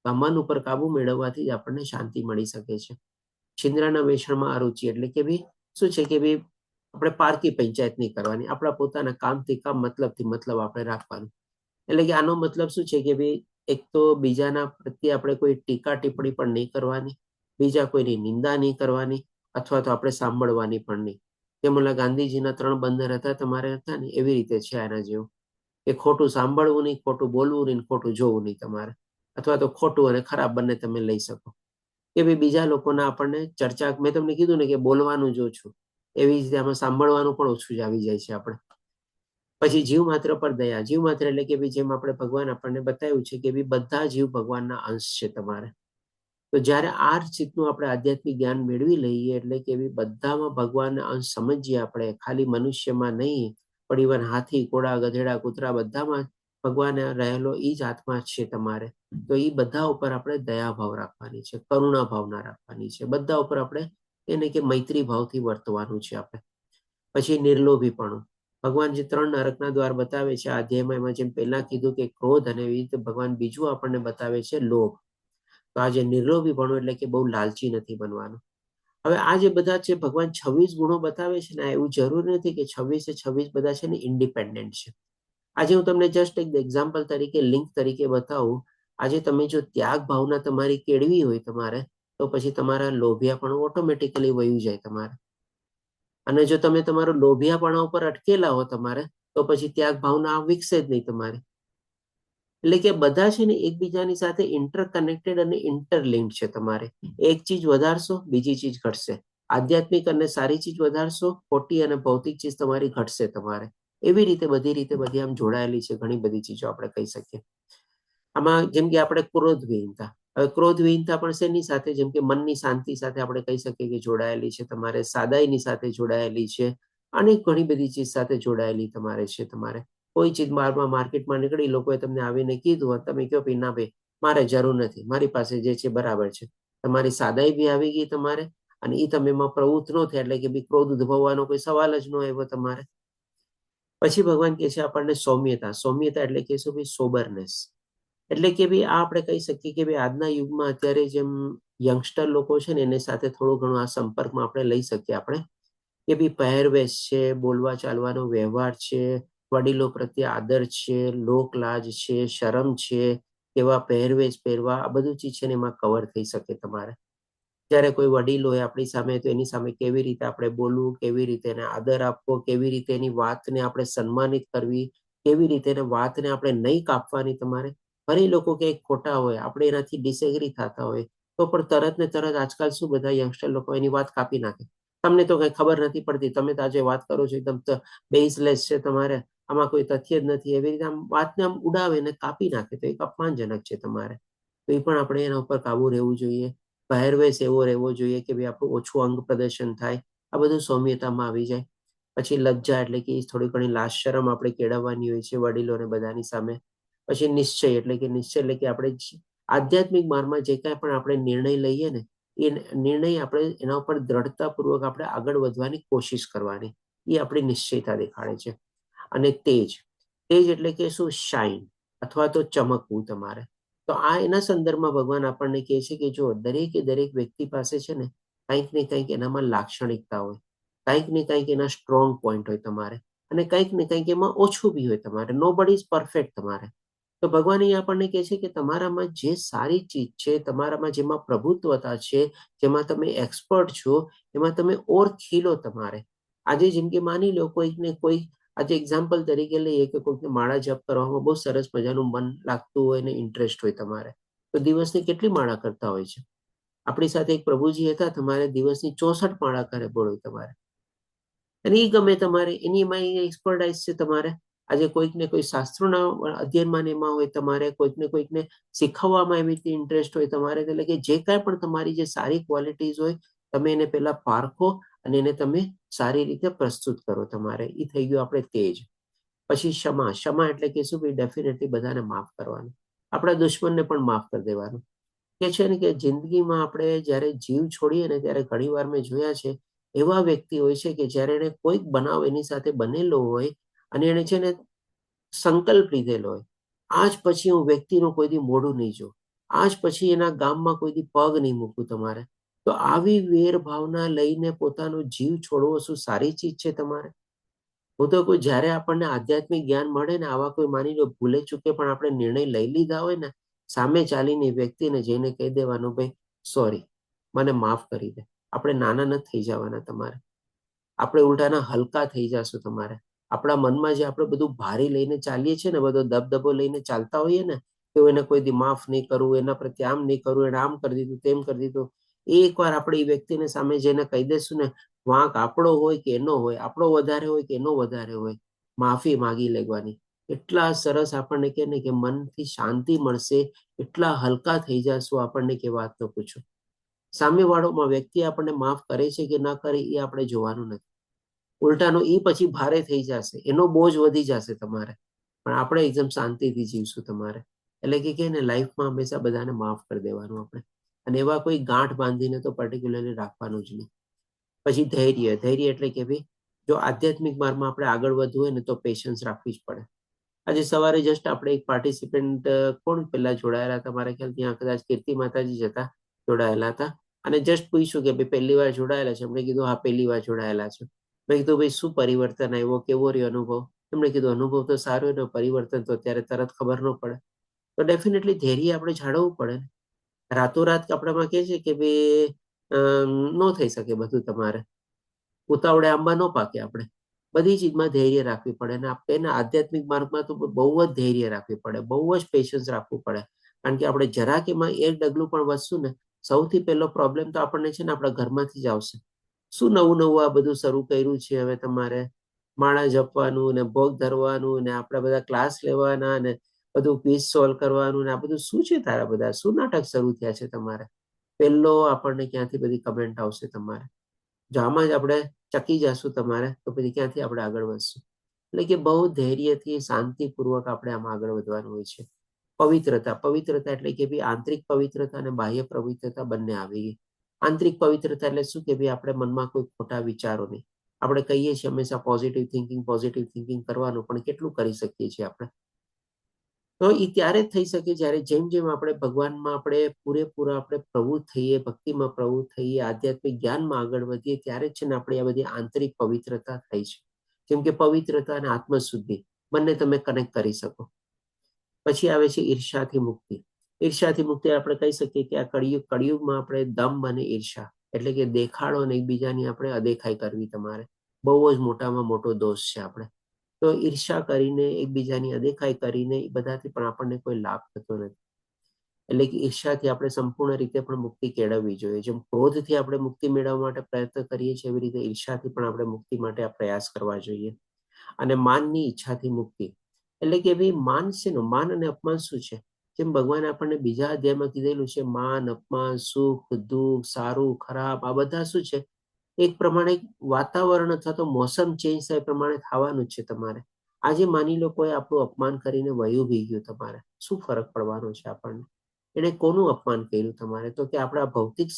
તો આ મન ઉપર કાબુ મેળવવાથી જ આપણને શાંતિ મળી શકે છે. છિંદ્રાના વેસણમાં અરુચિ એટલે કે ભાઈ શું છે કે ભાઈ આપણે પારકી પંચાયત નહીં કરવાની, આપણા પોતાના કામથી કામ, મતલબથી મતલબ આપણે રાખવાનું. એટલે કે આનો મતલબ શું છે કે ભાઈ એક તો બીજાના પ્રત્યે આપણે કોઈ ટીકા ટિપ્પણી પણ નહીં કરવાની, બીજા કોઈની નિંદા નહીં કરવાની, અથવા તો આપણે સાંભળવાની પણ નહીં. જેમ ઓલા ગાંધીજીના 3 બંદર હતા તમારે હતા ને, એવી રીતે છે આના જેવું, કે ખોટું સાંભળવું નહીં, ખોટું બોલવું નહીં, ખોટું જોવું નહીં તમારે, અથવા તો ખોટું અને ખરાબ બંને તમે લઈ શકો. કે ભાઈ બીજા લોકોના આપણને ચર્ચા, મેં તમને કીધું ને કે બોલવાનું જ ઓછું, એવી રીતે આમાં સાંભળવાનું પણ ઓછું જ આવી જાય છે આપણે. પછી જીવ માત્ર પર દયા. જીવ માત્ર એટલે કે ભાઈ જેમ આપણે ભગવાન આપણને બતાવ્યું છે કે ભાઈ બધા જીવ ભગવાનના અંશ છે તમારે. તો જ્યારે આ ચિત્તનું આપણે આધ્યાત્મિક જ્ઞાન મેળવી લઈએ, એટલે કે ભાઈ બધામાં ભગવાનના અંશ સમજીએ આપણે, ખાલી મનુષ્યમાં નહીં, પણ ઇવન હાથી, ઘોડા, ગધેડા, કૂતરા બધામાં ભગવાને રહેલો એ જ આત્મા છે તમારે. તો એ બધા ઉપર આપણે દયાભાવ રાખવાની છે, કરુણા ભાવના રાખવાની છે, બધા ઉપર આપણે એને કે મૈત્રી ભાવથી વર્તવાનું છે આપણે. પછી નિર્લોભીપણું. ભગવાન જે 3 નરકના દ્વાર બતાવે છે આ અધ્યાયમાં, એમાં જેમ પહેલા કીધું કે ક્રોધ, અને એવી રીતે ભગવાન બીજું આપણને બતાવે છે લોભ. તો આ જે નિર્લોભીપણું એટલે કે બહુ લાલચી નથી બનવાનું. હવે આ જે બધા છે ભગવાન 26 ગુણો બતાવે છે ને, એવું જરૂરી નથી કે 26 બધા છે ને ઇન્ડિપેન્ડન્ટ છે. આજે હું તમને જસ્ટ એક એક્ઝામ્પલ તરીકે, લિંક તરીકે બતાવું. આજે તમે જો ત્યાગ ભાવના તમારી કેળવી હોય તમારે, તો પછી તમારા લોભિયાપણું ઓટોમેટિકલી વયું જાય તમારે. અને જો તમે તમારું લોભિયાપણા ઉપર અટકેલા હો તમારે, તો પછી ત્યાગ ભાવના વિકસે જ નહીં તમારી. એટલે કે બધા છે ને એકબીજાની સાથે ઇન્ટરકનેક્ટેડ અને ઇન્ટરલિંક છે તમારે. એક ચીજ વધારશો, બીજી ચીજ ઘટશે. આધ્યાત્મિક અને સારી ચીજ વધારશો, ખોટી અને ભૌતિક ચીજ તમારી ઘટશે તમારે. એવી રીતે બધી આમ જોડાયેલી છે ઘણી બધી ચીજો આપણે કહી શકીએ. આમાં જેમ કે આપણે ક્રોધવિહીનતા. હવે ક્રોધવિહીનતા પણ શેની સાથે? જેમ કે મનની શાંતિ સાથે આપણે કહી શકીએ કે જોડાયેલી છે તમારે, સાદાઈની સાથે જોડાયેલી છે, અને ઘણી બધી ચીજ સાથે જોડાયેલી તમારે છે તમારે. કોઈ ચીજ બારમાં માર્કેટમાં નીકળી, લોકોએ તમને આવીને કીધું, તમે કહો ભાઈ ના ભાઈ મારે જરૂર નથી, મારી પાસે જે છે બરાબર છે. તમારી સાદાઈ બી આવી ગઈ તમારે, અને એ તમે એમાં પ્રવૃત્ત ન થયા, એટલે કે ક્રોધ ઉદ્ભવવાનો કોઈ સવાલ જ ન આવ્યો તમારે. પછી ભગવાન કહે છે આપણને સૌમ્યતા. સૌમ્યતા એટલે કે શું ભાઈ? સોબરનેસ. એટલે કે ભાઈ આ આપણે કહી શકીએ કે ભાઈ આજના યુગમાં અત્યારે જેમ યંગસ્ટર લોકો છે ને, એની સાથે થોડું ઘણું આ સંપર્કમાં આપણે લઈ શકીએ આપણે, કે ભાઈ પહેરવેશ છે, બોલવા ચાલવાનો વ્યવહાર છે, વડીલો પ્રત્યે આદર છે, લોકલાજ છે, શરમ છે, કેવા પહેરવેશ પહેરવા, આ બધું ચીજ છે ને એમાં કવર થઈ શકે તમારે. જ્યારે કોઈ વડીલ હોય આપણી સામે, તો એની સામે કેવી રીતે આપણે બોલવું, કેવી રીતે એને આદર આપવો, કેવી રીતે એની વાતને આપણે સન્માનિત કરવી, કેવી રીતે એને વાતને આપણે નહીં કાપવાની તમારે. ભલે લોકો કે ખોટા હોય, આપણે એનાથી ડિસએગ્રી થતા હોય, તો પણ તરત ને તરત આજકાલ શું બધા યંગસ્ટર લોકો એની વાત કાપી નાખે. તમને તો કઈ ખબર નથી પડતી, તમે તો આજે વાત કરો છો એકદમ બેઝલેસ છે તમારે, આમાં કોઈ તથ્ય જ નથી, એવી રીતે આમ વાતને આમ ઉડાવે ને કાપી નાખે, તો એક અપમાનજનક છે તમારે. તો એ પણ આપણે એના ઉપર કાબુ રહેવું જોઈએ. પહેરવેશ એવો રહેવો જોઈએ કે ભાઈ આપણું ઓછું અંગ પ્રદર્શન થાય. આ બધું સૌમ્યતામાં આવી જાય. પછી લજ્જા એટલે કે થોડી ઘણી લાજ શરમ આપણે કેળવવાની હોય છે વડીલોને બધાની સામે. પછી નિશ્ચય એટલે કે આપણે આધ્યાત્મિક માર્ગમાં જે કાંઈ પણ આપણે નિર્ણય લઈએ ને, એ નિર્ણય આપણે એના ઉપર દ્રઢતાપૂર્વક આપણે આગળ વધવાની કોશિશ કરવાની. એ આપણી નિશ્ચયતા દેખાડે છે. અને તેજ. તેજ એટલે કે શું? શાઇન, અથવા તો ચમકવું તમારે. તો આ એના સંદર્ભમાં ભગવાન આપણને કહે છે કે જો દરેકે દરેક વ્યક્તિ પાસે છે ને કંઈક ને કંઈક એનામાં લાક્ષણિકતા હોય, કંઈક ને કંઈક એના સ્ટ્રોંગ પોઈન્ટ હોય તમારે, અને કંઈક ને કંઈક એમાં ઓછું બી હોય તમારે. નો બડી ઇઝ પરફેક્ટ તમારે. તો ભગવાન અહીં આપણને કહે છે કે તમારામાં જે સારી ચીજ છે, તમારામાં જેમાં પ્રભુત્વતા છે, જેમાં તમે એક્સપર્ટ છો, એમાં તમે ઓર ખીલો તમારે. આજે જેમ કે માની લો કોઈકને કોઈ, આજે એક્ઝામ્પલ તરીકે લઈએ કે કોઈકને માળા જપ કરવામાં બહુ સરસ મજાનું મન લાગતું હોય ને ઇન્ટરેસ્ટ હોય તમારે, તો દિવસની કેટલી માળા કરતા હોય છે. આપણી સાથે એક પ્રભુજી હતા, તમારે દિવસની 64 માળા કરે બોલો તમારે, અને એ ગમે તમારે, એની એમાં એક્સપર્ટાઇઝ છે તમારે. આજે કોઈકને કોઈ શાસ્ત્રોના અધ્યયનમાં એમાં હોય તમારે, કોઈકને શીખવવામાં એવી રીતે ઇન્ટરેસ્ટ હોય તમારે. એટલે કે જે કાંઈ પણ તમારી જે સારી ક્વોલિટીઝ હોય, તમે એને પહેલા પારખો અને એને તમે સારી રીતે પ્રસ્તુત કરો તમારે. એ થઈ ગયું આપણે તેજ. પછી ક્ષમા. ક્ષમા એટલે કે શું ભાઈ? ડેફિનેટલી બધાને માફ કરવાનું, આપણા દુશ્મનને પણ માફ કરી દેવાનું. કે છે ને કે જિંદગીમાં આપણે જ્યારે જીવ છોડીએ ને ત્યારે ઘણીવાર મેં જોયા છે, એવા વ્યક્તિ હોય છે કે જ્યારે એને કોઈક બનાવ એની સાથે બનેલો હોય અને એને છે ને સંકલ્પ લીધેલો હોય, આજ પછી હું વ્યક્તિનું કોઈ દી મોઢું નહીં જોઉં, આજ પછી એના ગામમાં કોઈ દી પગ નહીં મૂકું તમારે. તો આવી વેર ભાવના લઈને પોતાનો જીવ છોડવો શું સારી ચીજ છે તમારે? હું તો કોઈ જ્યારે આપણને આધ્યાત્મિક જ્ઞાન મળે ને, આવા કોઈ માની લો ભૂલે ચૂકે પણ આપણે નિર્ણય લઈ લીધા હોય ને, સામે ચાલીને એ વ્યક્તિને જઈને કહી દેવાનું, ભાઈ સોરી, મને માફ કરી દે. આપણે નાના નથી થઈ જવાના તમારે. આપણે ઉલટાના હલકા થઈ જશું તમારે. આપણા મનમાં જે આપણે બધું ભારી લઈને ચાલીએ છીએ ને, બધો દબદબો લઈને ચાલતા હોઈએ ને, કે એને કોઈ દી માફ નહીં કરવું, એના પ્રત્યે આમ નહીં કરવું, એને આમ કરી દીધું, તેમ કરી દીધું. એકવાર આપણે એ વ્યક્તિને સામે જઈને કહી દેશું ને, વાંક આપણો હોય કે એનો હોય, આપણો વધારે હોય કે એનો વધારે હોય, માફી માંગી લેવાની. એટલા સરસ આપણને કે ને કે મનથી શાંતિ મળશે, એટલા હલકા થઈ જશું આપણને કે વાત ન પૂછો. સામેવાળો વ્યક્તિ આપણને માફ કરે છે કે ના કરે એ આપણે જોવાનું નથી. ઉલટાનું એ પછી ભારે થઈ જશે, એનો બોજ વધી જશે તમારે. પણ આપણે એકદમ શાંતિથી જીવશું તમારે. એટલે કે ને લાઈફમાં હંમેશા બધાને માફ કરી દેવાનું આપણે. અને એવા કોઈ ગાંઠ બાંધીને તો પર્ટિક્યુલરલી રાખવાનું જ નહીં. પછી ધૈર્ય. ધૈર્ય એટલે કે ભાઈ, જો આધ્યાત્મિક માર્ગમાં આપણે આગળ વધવું હોય ને તો પેશન્સ રાખવી જ પડે. આજે સવારે જસ્ટ આપણે એક પાર્ટિસિપન્ટ કોણ પેલા જોડાયેલા હતા, મારા ખ્યાલ ત્યાં કદાચ કીર્તિ માતાજી જ હતા, જોડાયેલા હતા. અને જસ્ટ પૂછ્યું કે ભાઈ પહેલી વાર જોડાયેલા છે? એમણે કીધું હા પહેલી વાર જોડાયેલા છે. મેં કીધું ભાઈ શું પરિવર્તન આવ્યો, કેવો રહ્યો અનુભવ? એમણે કીધું અનુભવ તો સારો રહ્યો, પરિવર્તન તો અત્યારે તરત ખબર ન પડે. તો ડેફિનેટલી ધૈર્ય આપણે જાળવવું પડે ને. રાતોરાત આપણામાં કે છે કે ભાઈ ન થઈ શકે બધું તમારે. ઉતાવળે આંબા ન પાકે. આપણે બધી ચીજમાં ધૈર્ય રાખવી પડે. અને આપણે આધ્યાત્મિક માર્ગમાં તો બહુ જ ધૈર્ય રાખવી પડે, બહુ જ પેશન્સ રાખવું પડે. કારણ કે આપણે જરાક એમાં એક ડગલું પણ વધશું ને, સૌથી પહેલો પ્રોબ્લેમ તો આપણને છે ને આપણા ઘરમાંથી જ આવશે. શું નવું નવું આ બધું શરૂ કર્યું છે હવે તમારે? માળા જપવાનું ને ભોગ ધરવાનું ને આપણા બધા ક્લાસ લેવાના ને બધું ક્વિઝ સોલ્વ કરવાનું ને આ બધું શું છે તારા? બધા શું નાટક શરૂ થયા છે તમારે? પહેલો આપણને ક્યાંથી બધી કમેન્ટ આવશે તમારે? જો આમાં જ આપણે ચકી જશું તમારે, તો પછી ક્યાંથી આપણે આગળ વધશું? એટલે કે બહુ ધૈર્યથી શાંતિપૂર્વક આપણે આમાં આગળ વધવાનું હોય છે. પવિત્રતા. પવિત્રતા એટલે કે ભાઈ આંતરિક પવિત્રતા અને બાહ્ય પવિત્રતા બંને આવી ગઈ. આંતરિક પવિત્રતા એટલે શું કે ભાઈ આપણે મનમાં કોઈ ખોટા વિચારો નહીં. આપણે કહીએ છીએ હંમેશા પોઝિટિવ થિંકિંગ કરવાનું, પણ કેટલું કરી શકીએ છીએ આપણે? તો એ ત્યારે જ થઈ શકે જ્યારે જેમ જેમ આપણે ભગવાનમાં આપણે પૂરેપૂરા આપણે પ્રવૃત્ત થઈએ, ભક્તિમાં પ્રવૃત્ત થઈએ, આધ્યાત્મિક જ્ઞાનમાં આગળ વધીએ, ત્યારે જ છે ને આપણે આ બધી આંતરિક પવિત્રતા થાય છે. જેમ કે પવિત્રતા અને આત્મશુદ્ધિ બંને તમે કનેક્ટ કરી શકો. પછી આવે છે ઈર્ષાથી મુક્તિ. ઈર્ષાથી મુક્તિ આપણે કહી શકીએ કે આ કળિયુગમાં આપણે દંભ અને ઈર્ષા એટલે કે દેખાડો અને એકબીજાની આપણે અદેખાઈ કરવી તમારે બહુ જ મોટામાં મોટો દોષ છે આપણે. તો ઈર્ષા કરીને, એકબીજાની અદેખાઈ કરીને એ બધાથી પણ આપણને કોઈ લાભ થતો નથી. એટલે કે ઈર્ષાથી આપણે સંપૂર્ણ રીતે પણ મુક્તિ કેળવવી જોઈએ. જેમ ક્રોધથી આપણે મુક્તિ મેળવવા માટે પ્રયત્ન કરીએ છીએ, એવી રીતે ઈર્ષાથી પણ આપણે મુક્તિ માટે આ પ્રયાસ કરવા જોઈએ. અને માનની ઈચ્છાથી મુક્તિ એટલે કે ભાઈ માન છે ને, માન અને અપમાન શું છે? જેમ ભગવાને આપણને બીજા અધ્યાયમાં કીધેલું છે, માન, અપમાન, સુખ, દુઃખ, સારું, ખરાબ, આ બધા શું છે? એક પ્રમાણે વાતાવરણ અથવા તો મોસમ ચેન્જ થાય પ્રમાણે થવાનું જ છે તમારે. આજે માની લો કોઈ આપણું અપમાન કરીને વયું બી ગયું, તમારે શું ફરક પડવાનો છે આપણને? એને કોનું અપમાન કર્યું તમારે? તો કે આપણા ભૌતિક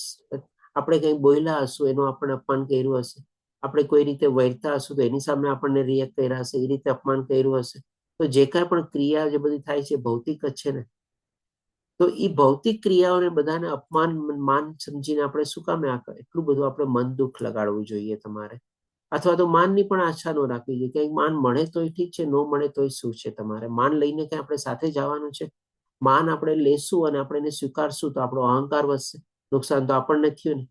આપણે કંઈ બોલ્યા હશું એનું આપણને અપમાન કર્યું હશે. આપણે કોઈ રીતે વૈરતા હશું તો એની સામે આપણને રિએક્ટ કર્યા હશે, એ રીતે અપમાન કર્યું હશે. તો જે કાંઈ પણ ક્રિયા જે બધી થાય છે ભૌતિક જ છે ને. તો એ ભૌતિક ક્રિયાઓને બધાને અપમાન માન સમજીને આપણે શું કામ એટલું બધું આપણે મન દુઃખ લગાડવું જોઈએ તમારે? અથવા તો માનની પણ આશા ન રાખવી જોઈએ. ક્યાંક માન મળે તોય ઠીક છે, ન મળે તોય શું છે તમારે? માન લઈને ક્યાં આપણે સાથે જવાનું છે? માન આપણે લેશું અને આપણે એને સ્વીકારશું તો આપણો અહંકાર વધશે. નુકસાન તો આપણને થયું ને.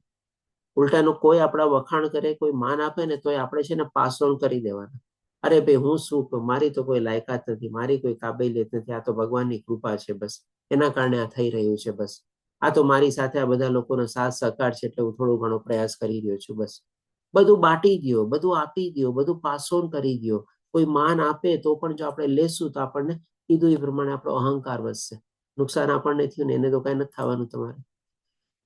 ઉલટાનું કોઈ આપણા વખાણ કરે, કોઈ માન આપે ને તોય આપણે છે ને પાસ ઓન કરી દેવાના. અરે ભાઈ હું શું કહું, મારી તો કોઈ લાયકાત નથી, મારી કોઈ કાબેલિયત નથી, આ તો ભગવાનની કૃપા છે બસ, એના કારણે આ થઈ રહ્યું છે બસ. આ તો મારી સાથે આ બધા લોકોનો સાથ સહકાર છે એટલે હું થોડો ઘણો પ્રયાસ કરી રહ્યો છું બસ. બધું બાટી દો, બધું આપી દો, બધું પાસ ઓન કરી દો. કોઈ માન આપે તો પણ જો આપણે લેશું તો આપણને કીધું એ પ્રમાણે આપણો અહંકાર વધશે. નુકસાન આપણને થયું ને એને તો કઈ નથી થવાનું તમારે.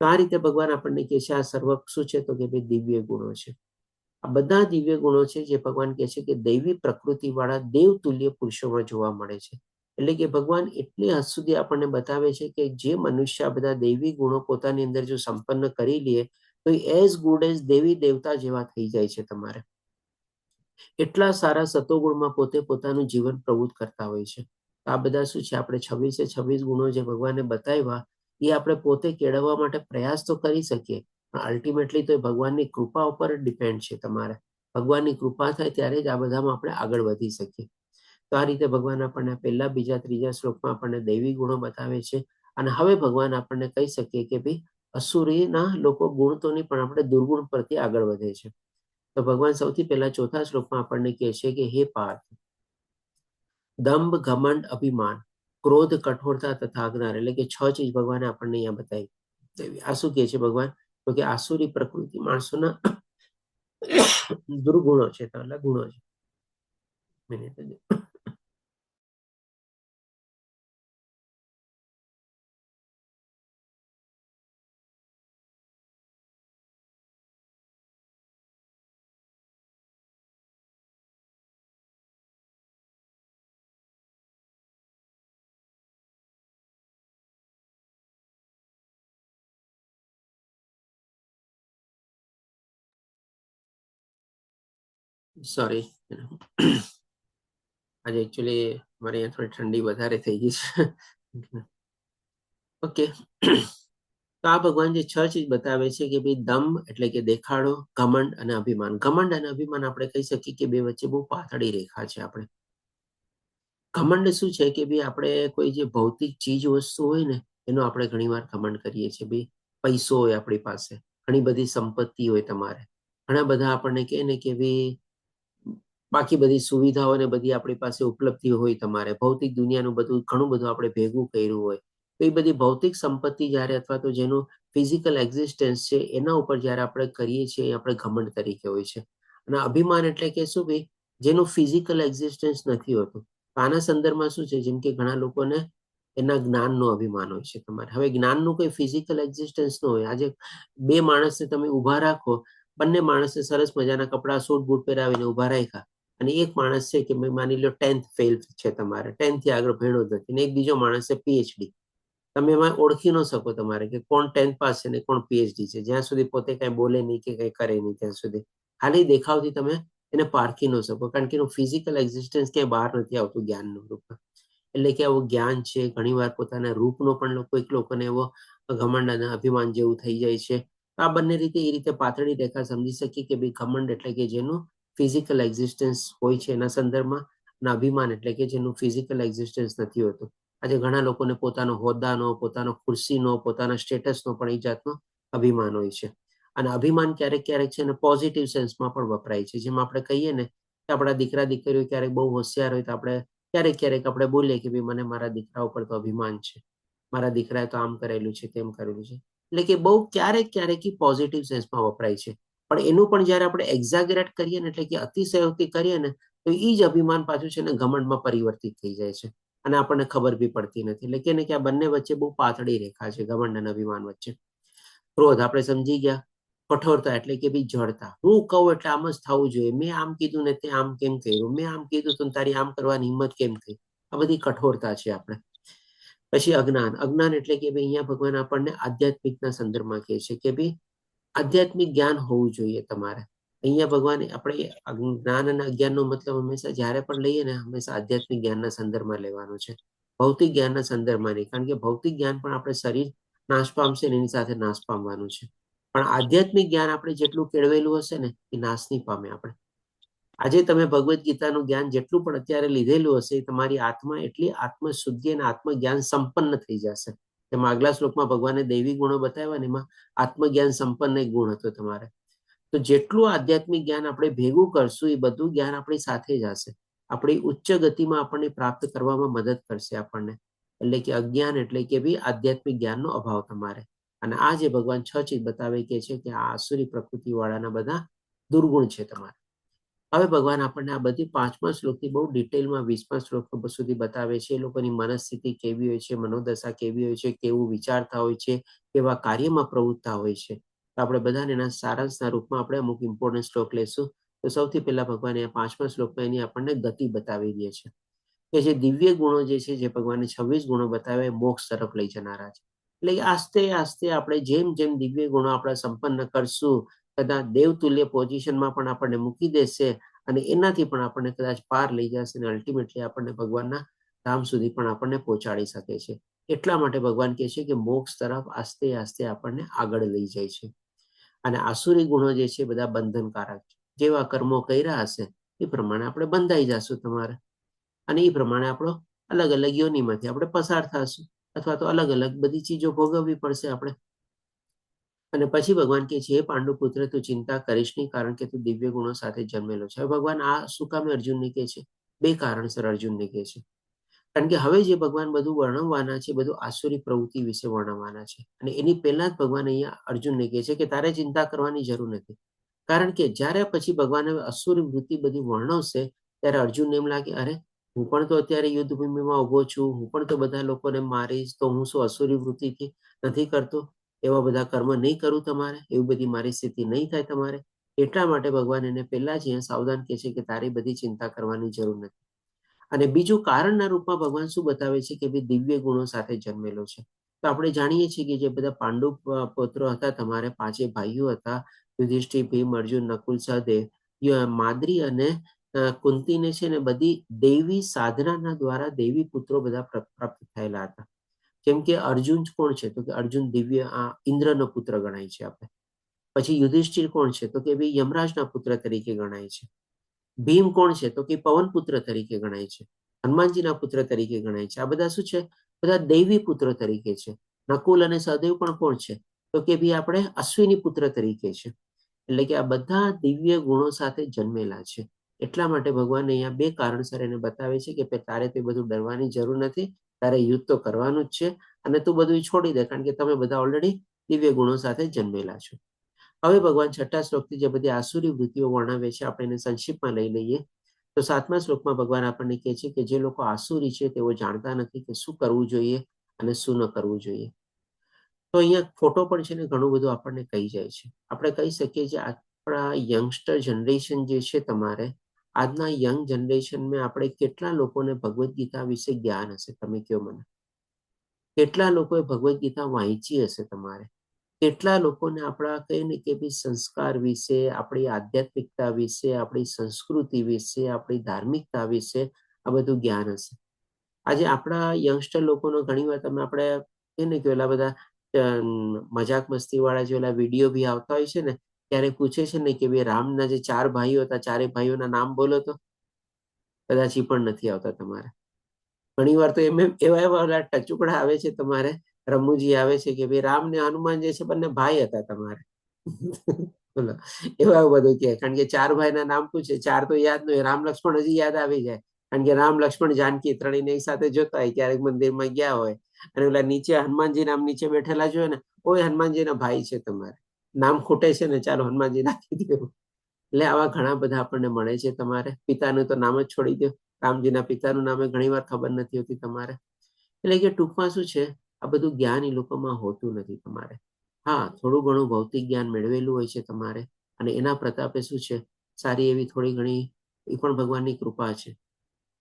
તો આ રીતે ભગવાન આપણને કહે છે આ સર્વ શું છે? તો કે ભાઈ દિવ્ય ગુણો છે. આ બધા દિવ્ય ગુણો છે જે ભગવાન કહે છે કે દૈવી પ્રકૃતિ વાળા દેવતુલ્ય પુરુષોમાં જોવા મળે છે. એટલે કે ભગવાન એટલી હદ સુધી આપણને બતાવે છે કે જે મનુષ્ય આ બધા દૈવી ગુણો પોતાની અંદર જો સંપન્ન કરી લે તો એઝ ગુડ એઝ દેવી દેવતા જેવા થઈ જાય છે તમારે. એટલા સારા સતોગુણમાં પોતે પોતાનું જીવન પ્રવૃત્ત કરતા હોય છે. આ બધા શું છે, આપણે 26 ગુણો જે ભગવાને બતાવ્યા એ આપણે પોતે કેળવવા માટે પ્રયાસ તો કરી શકીએ, પણ અલ્ટિમેટલી તો એ ભગવાનની કૃપા ઉપર જ ડિપેન્ડ છે તમારે. ભગવાનની કૃપા થાય ત્યારે જ આ બધામાં આપણે આગળ વધી શકીએ. તો આ રીતે ભગવાન આપણને પહેલા, બીજા, ત્રીજા શ્લોકમાં આપણને દૈવી ગુણો બતાવે છે. અને હવે ભગવાન આપણને કહી શકીએ કે ભાઈ અસુરીના લોકો ગુણ તો નહીં પણ આપણે દુર્ગુણ પરથી આગળ વધે છે. તો ભગવાન સૌથી પહેલા ચોથા શ્લોકમાં આપણને કહે છે કે હે પાર્થ, દંભ, ઘમંડ, અભિમાન, ક્રોધ, કઠોરતા તથા અજ્ઞાન, એટલે કે 6 ચીજ ભગવાને આપણને અહીંયા બતાવી. આ શું કહે છે ભગવાન? તો કે આસુરી પ્રકૃતિ માણસોના દુર્ગુણો છે, એટલે ગુણો છે. મિનિટ સોરી, આજે એકચ્યુઅલી મારે અહીંયા થોડી ઠંડી વધારે થઈ ગઈ છે. ઓકે, તો આ ભગવાન જે 6 ચીજ બતાવે છે કે ભાઈ દંભ એટલે કે દેખાડો, ઘમંડ અને અભિમાન. ઘમંડ અને અભિમાન આપણે કહી શકીએ કે બે વચ્ચે બહુ પાતળી રેખા છે. આપણે ઘમંડ શું છે કે ભાઈ આપણે કોઈ જે ભૌતિક ચીજ વસ્તુ હોય ને એનો આપણે ઘણીવાર ઘમંડ કરીએ છીએ. ભાઈ પૈસો હોય આપણી પાસે, ઘણી બધી સંપત્તિ હોય તમારે, ઘણા બધા આપણને કહે ને કે ભાઈ બાકી બધી સુવિધાઓ ને બધી આપણી પાસે ઉપલબ્ધિ હોય તમારે, ભૌતિક દુનિયાનું બધું ઘણું બધું આપણે ભેગું કર્યું હોય, તો એ બધી ભૌતિક સંપત્તિ જ્યારે અથવા તો જેનું ફિઝિકલ એક્ઝિસ્ટન્સ છે એના ઉપર જ્યારે આપણે કરીએ છીએ એ આપણે ઘમંડ તરીકે હોય છે. અને અભિમાન એટલે કે શું ભાઈ, જેનું ફિઝિકલ એક્ઝિસ્ટન્સ નથી હોતું. આના સંદર્ભમાં શું છે, જેમ કે ઘણા લોકોને એના જ્ઞાનનો અભિમાન હોય છે તમારે. હવે જ્ઞાનનું કોઈ ફિઝિકલ એક્ઝિસ્ટન્સ ન હોય. આજે બે માણસને તમે ઊભા રાખો, બંને માણસને સરસ મજાના કપડા, સૂટ બૂટ પહેરાવીને ઊભા રાખ્યા, અને એક માણસ છે કે માની લો 10th ફેલ છે તમારે, 10th થી આગળ ભણ્યો જ નથી, અને એક બીજો માણસ છે પીએચડી. તમે એમાં ઓળખી ન શકો તમારે કે કોણ 10th પાસ છે ને કોણ પીએચડી છે, જ્યાં સુધી પોતે કઈ બોલે નહીં કે કઈ કરે નહીં ત્યાં સુધી. ખાલી દેખાવથી તમે એને પારખી ન શકો, કારણ કે એનું ફિઝિકલ એક્ઝિસ્ટન્સ ક્યાંય બહાર નથી આવતું જ્ઞાનનું રૂપમાં. એટલે કે આવું જ્ઞાન છે, ઘણીવાર પોતાના રૂપનો પણ કોઈક લોકોને એવો ઘમંડ અને અભિમાન જેવું થઈ જાય છે. આ બંને રીતે એ રીતે પાતળી રેખા સમજી શકીએ કે ભાઈ ઘમંડ એટલે કે જેનું ફિઝિકલ એક્ઝિસ્ટન્સ હોય છે એના સંદર્ભમાં, અને અભિમાન એટલે કે જેનું ફિઝિકલ એક્ઝિસ્ટન્સ નથી હોતું. આજે ઘણા લોકોને પોતાનો હોદ્દાનો, પોતાનો ખુરશીનો, પોતાના સ્ટેટસનો પણ એ જાતનો અભિમાન હોય છે. અને અભિમાન ક્યારેક ક્યારેક છે ને પોઝિટિવ સેન્સમાં પણ વપરાય છે. જેમ આપણે કહીએ ને કે આપણા દીકરા દીકરીઓ ક્યારેક બહુ હોશિયાર હોય તો આપણે ક્યારેક આપણે બોલીએ કે ભાઈ મને મારા દીકરા ઉપર તો અભિમાન છે, મારા દીકરાએ તો આમ કરેલું છે, તેમ કરેલું છે. એટલે કે બહુ ક્યારેક પોઝિટિવ સેન્સમાં વપરાય છે. પણ એનું પણ જયારે આપણે એક્ઝાગરેટ કરીએ ને, એટલે કે અતિશયોક્તિ કરીએ ને, તો એ જ અભિમાન પાછું છે ને ઘમંડમાં પરિવર્તિત થઈ જાય છે, અને આપણને ખબર બી પડતી નથી. એટલે કે આ બંને વચ્ચે બહુ પાતળી રેખા છે, ઘમંડ અને અભિમાન વચ્ચે. ક્રોધ આપણે સમજી ગયા. કઠોરતા એટલે કે ભાઈ જડતા, હું કહું એટલે આમ જ થવું જોઈએ, મેં આમ કીધું ને તે આમ કેમ કર્યું, મેં આમ કીધું તો તારી આમ કરવાની હિંમત કેમ થઈ. આ બધી કઠોરતા છે આપણે. પછી અજ્ઞાન. અજ્ઞાન એટલે કે ભાઈ અહીંયા ભગવાન આપણને આધ્યાત્મિકના સંદર્ભમાં કહે છે કે ભાઈ આધ્યાત્મિક જ્ઞાન હોવું જોઈએ તમારે. અહીંયા ભગવાન આપણે જ્ઞાન અને અજ્ઞાનનો મતલબ હંમેશા જ્યારે પણ લઈએ ને, હંમેશા આધ્યાત્મિક જ્ઞાનના સંદર્ભમાં લેવાનું છે, ભૌતિક જ્ઞાનના સંદર્ભમાં નહીં. કારણ કે ભૌતિક જ્ઞાન પણ આપણે શરીર નાશ પામશે ને એની સાથે નાશ પામવાનું છે, પણ આધ્યાત્મિક જ્ઞાન આપણે જેટલું કેળવેલું હશે ને એ નાશ નહીં પામે. આપણે આજે તમે ભગવદ્ ગીતાનું જ્ઞાન જેટલું પણ અત્યારે લીધેલું હશે, તમારી આત્મા એટલી આત્મશુદ્ધિ અને આત્મજ્ઞાન સંપન્ન થઈ જશે. તેમાં આગલા શ્લોકમાં ભગવાને દૈવી ગુણો બતાવ્યા ને એમાં આત્મજ્ઞાન સંપન્ન એક ગુણ હતો તમારે. તો જેટલું આધ્યાત્મિક જ્ઞાન આપણે ભેગું કરશું એ બધું જ્ઞાન આપણી સાથે જ હશે, આપણી ઉચ્ચ ગતિમાં આપણને પ્રાપ્ત કરવામાં મદદ કરશે આપણને. એટલે કે અજ્ઞાન એટલે કે ભાઈ આધ્યાત્મિક જ્ઞાનનો અભાવ તમારે. અને આ જે ભગવાન 6 ચીજ બતાવે કે છે કે આ આસુરી પ્રકૃતિ વાળાના બધા દુર્ગુણ છે તમારે. હવે ભગવાન આપણને આ બધી 5મા શ્લોકથી બહુ ડિટેલમાં 20મા શ્લોક સુધી બતાવે છે. એ લોકોની મનસ્થિતિ કેવી હોય છે, મનોદશા કેવી હોય છે, કેવું વિચારતા હોય છે, કેવા કાર્યમાં પ્રવૃત્તા હોય છે. તો આપણે બધાને એના સારાંશના રૂપમાં આપણે અમુક ઇમ્પોર્ટન્ટ શ્લોક લેશું. તો સૌથી પહેલા ભગવાન 5મા શ્લોકમાં એની આપણને ગતિ બતાવી દે છે. કે જે દિવ્ય ગુણો જે છે, જે ભગવાને 26 ગુણો બતાવ્યા એ મોક્ષ તરફ લઈ જનારા છે. એટલે કે આસ્તે આસ્તે આપણે જેમ જેમ દિવ્ય ગુણો આપણે સંપન્ન કરશું, કદાચ દેવતુલ્ય પોઝિશનમાં પણ આપણને મૂકી દેશે અને એનાથી પણ આપણને કદાચ પાર લઈ જશે અને અલ્ટિમેટલી આપણને ભગવાનના ધામ સુધી પણ આપણને પહોંચાડી શકે છે. એટલા માટે ભગવાન કહે છે કે મોક્ષ તરફ આસ્તે આસ્તે આપણને આગળ લઈ જાય છે. અને આસુરી ગુણો જે છે બધા બંધનકારક છે. જેવા કર્મો કર્યા હશે એ પ્રમાણે આપણે બંધાઈ જશું તમારે, અને એ પ્રમાણે આપણો અલગ અલગ યોનિમાંથી આપણે પસાર થશું, અથવા તો અલગ અલગ બધી ચીજો ભોગવવી પડશે આપણે. અને પછી ભગવાન કહે છે, હે પાંડુ પુત્ર, તું ચિંતા કરીશ નહીં, કારણ કે તું દિવ્ય ગુણો સાથે જન્મેલો છે. હવે ભગવાન આ શું કામે અર્જુનને કહે છે? બે કારણસર અર્જુનને કહે છે. કારણ કે હવે જે ભગવાન બધું વર્ણવવાના છે, બધું આસુરી પ્રવૃત્તિ વિશે વર્ણવવાના છે. અને એની પહેલા જ ભગવાન અહીંયા અર્જુનને કહે છે કે તારે ચિંતા કરવાની જરૂર નથી. કારણ કે જ્યારે પછી ભગવાન અસુરી વૃત્તિ બધી વર્ણવશે, ત્યારે અર્જુનને એમ લાગે, અરે હું પણ તો અત્યારે યુદ્ધ ભૂમિમાં ઉભો છું, હું પણ તો બધા લોકોને મારીશ, તો હું શું અસુરી વૃત્તિથી નથી કરતો? એવા બધા કર્મ નહીં કરું તમારે, એવી બધી મારી સ્થિતિ નહીં થાય તમારે. એટલા માટે ભગવાન એને પહેલા જ અહીંયા સાવધાન કહે છે કે તારી બધી ચિંતા કરવાની જરૂર નથી. અને બીજું કારણના રૂપમાં ભગવાન શું બતાવે છે કે ભાઈ દિવ્ય ગુણો સાથે જન્મેલો છે. તો આપણે જાણીએ છીએ કે જે બધા પાંડુ પુત્રો હતા, તમારે પાંચે ભાઈઓ હતા, યુધિષ્ઠિર, ભીમ, અર્જુન, નકુલ, સહદેવ, માદ્રી અને કુંતીને છે ને બધી દૈવી સાધનાના દ્વારા દૈવી પુત્રો બધા પ્રાપ્ત થયેલા હતા. જેમ કે અર્જુન કોણ છે? તો કે અર્જુન દિવ્ય ઇન્દ્રનો પુત્ર ગણાય છે આપણે. પછી યુધિષ્ઠિર કોણ છે? તો કે ભાઈ યમરાજના પુત્ર તરીકે ગણાય છે. ભીમ કોણ છે? તો કે પવન પુત્ર તરીકે ગણાય છે. હનુમાનજીના પુત્ર તરીકે ગણાય છે. આ બધા શું છે? બધા દૈવી પુત્રો તરીકે છે. નકુલ અને સહદેવ પણ કોણ છે? તો કે ભાઈ આપણે અશ્વિની પુત્ર તરીકે છે. એટલે કે આ બધા દિવ્ય ગુણો સાથે જન્મેલા છે. એટલા માટે ભગવાન અહીંયા બે કારણસર એને બતાવે છે કે તારે તે બધું ડરવાની જરૂર નથી, તારે યુદ્ધ તો કરવાનું જ છે, અને તું બધું છોડી દે, કારણ કે તમે બધા ઓલરેડી દિવ્ય ગુણો સાથે જન્મેલા છો. હવે ભગવાન છઠ્ઠા શ્લોકથી જે બધી આસુરી વૃત્તિઓ વર્ણવે છે, આપણે એને સંક્ષિપ્તમાં લઈ લઈએ. તો 7મા શ્લોકમાં ભગવાન આપણને કહે છે કે જે લોકો આસુરી છે તેઓ જાણતા નથી કે શું કરવું જોઈએ અને શું ન કરવું જોઈએ. તો અહીંયા ફોટો પણ છે ને ઘણું બધું આપણને કહી જાય છે. આપણે કહી શકીએ કે આપણા યંગસ્ટર જનરેશન જે છે, તમારે આજના યંગ જનરેશનમાં આપણે કેટલા લોકોને ભગવદ્ ગીતા વિશે જ્ઞાન હશે? તમે કહો મને. કેટલા લોકોએ ભગવદ્ ગીતા વાંચી હશે તમારે? કેટલા લોકોને આપણા કહીએ ને કે ભાઈ સંસ્કાર વિશે, આપણી આધ્યાત્મિકતા વિશે, આપણી સંસ્કૃતિ વિશે, આપણી ધાર્મિકતા વિશે આ બધું જ્ઞાન હશે? આજે આપણા યંગસ્ટર લોકોનો ઘણી વાર તમે આપણે કહીએ ને કે ઓલા બધા મજાક મસ્તી વાળા જે ઓલા વિડીયો બી આવતા હોય છે ને, ત્યારે પૂછે છે ને કે ભાઈ રામના જે 4 ભાઈઓ હતા, 4 ભાઈઓના નામ બોલો તો. કદાચ એ પણ નથી આવતા તમારે. ઘણી વાર તો એવા એવા ટચુકડા આવે છે તમારે, રમૂજી આવે છે કે ભાઈ રામ ને હનુમાન જે છે બંને ભાઈ હતા તમારે. બોલો, એવા બધું કે, કારણ કે 4 ભાઈના નામ પૂછે, 4 તો યાદ નહીં, રામ લક્ષ્મણ હજી યાદ આવી જાય, કારણ કે રામ લક્ષ્મણ જાનકી ત્રણેયને એક સાથે જોતા હોય, ક્યારેક મંદિરમાં ગયા હોય અને ઓલા નીચે હનુમાનજી નામ નીચે બેઠેલા જોઈએ ને, ઓય હનુમાનજીના ભાઈ છે તમારે, નામ ખૂટે છે ને, ચાલો હનુમાનજી નાખી દેવું. એટલે આવા ઘણા બધા આપણને મળે છે તમારે. પિતાનું તો નામ જ છોડી દો, રામજીના પિતાનું નામ ઘણી વાર ખબર નથી હોતી તમારે. એટલે કે ટૂંકમાં શું છે, આ બધું જ્ઞાન એ લોકોમાં હોતું નથી તમારે. હા, થોડું ઘણું ભૌતિક જ્ઞાન મેળવેલું હોય છે તમારે, અને એના પ્રતાપે શું છે, સારી એવી થોડી ઘણી એ પણ ભગવાનની કૃપા છે.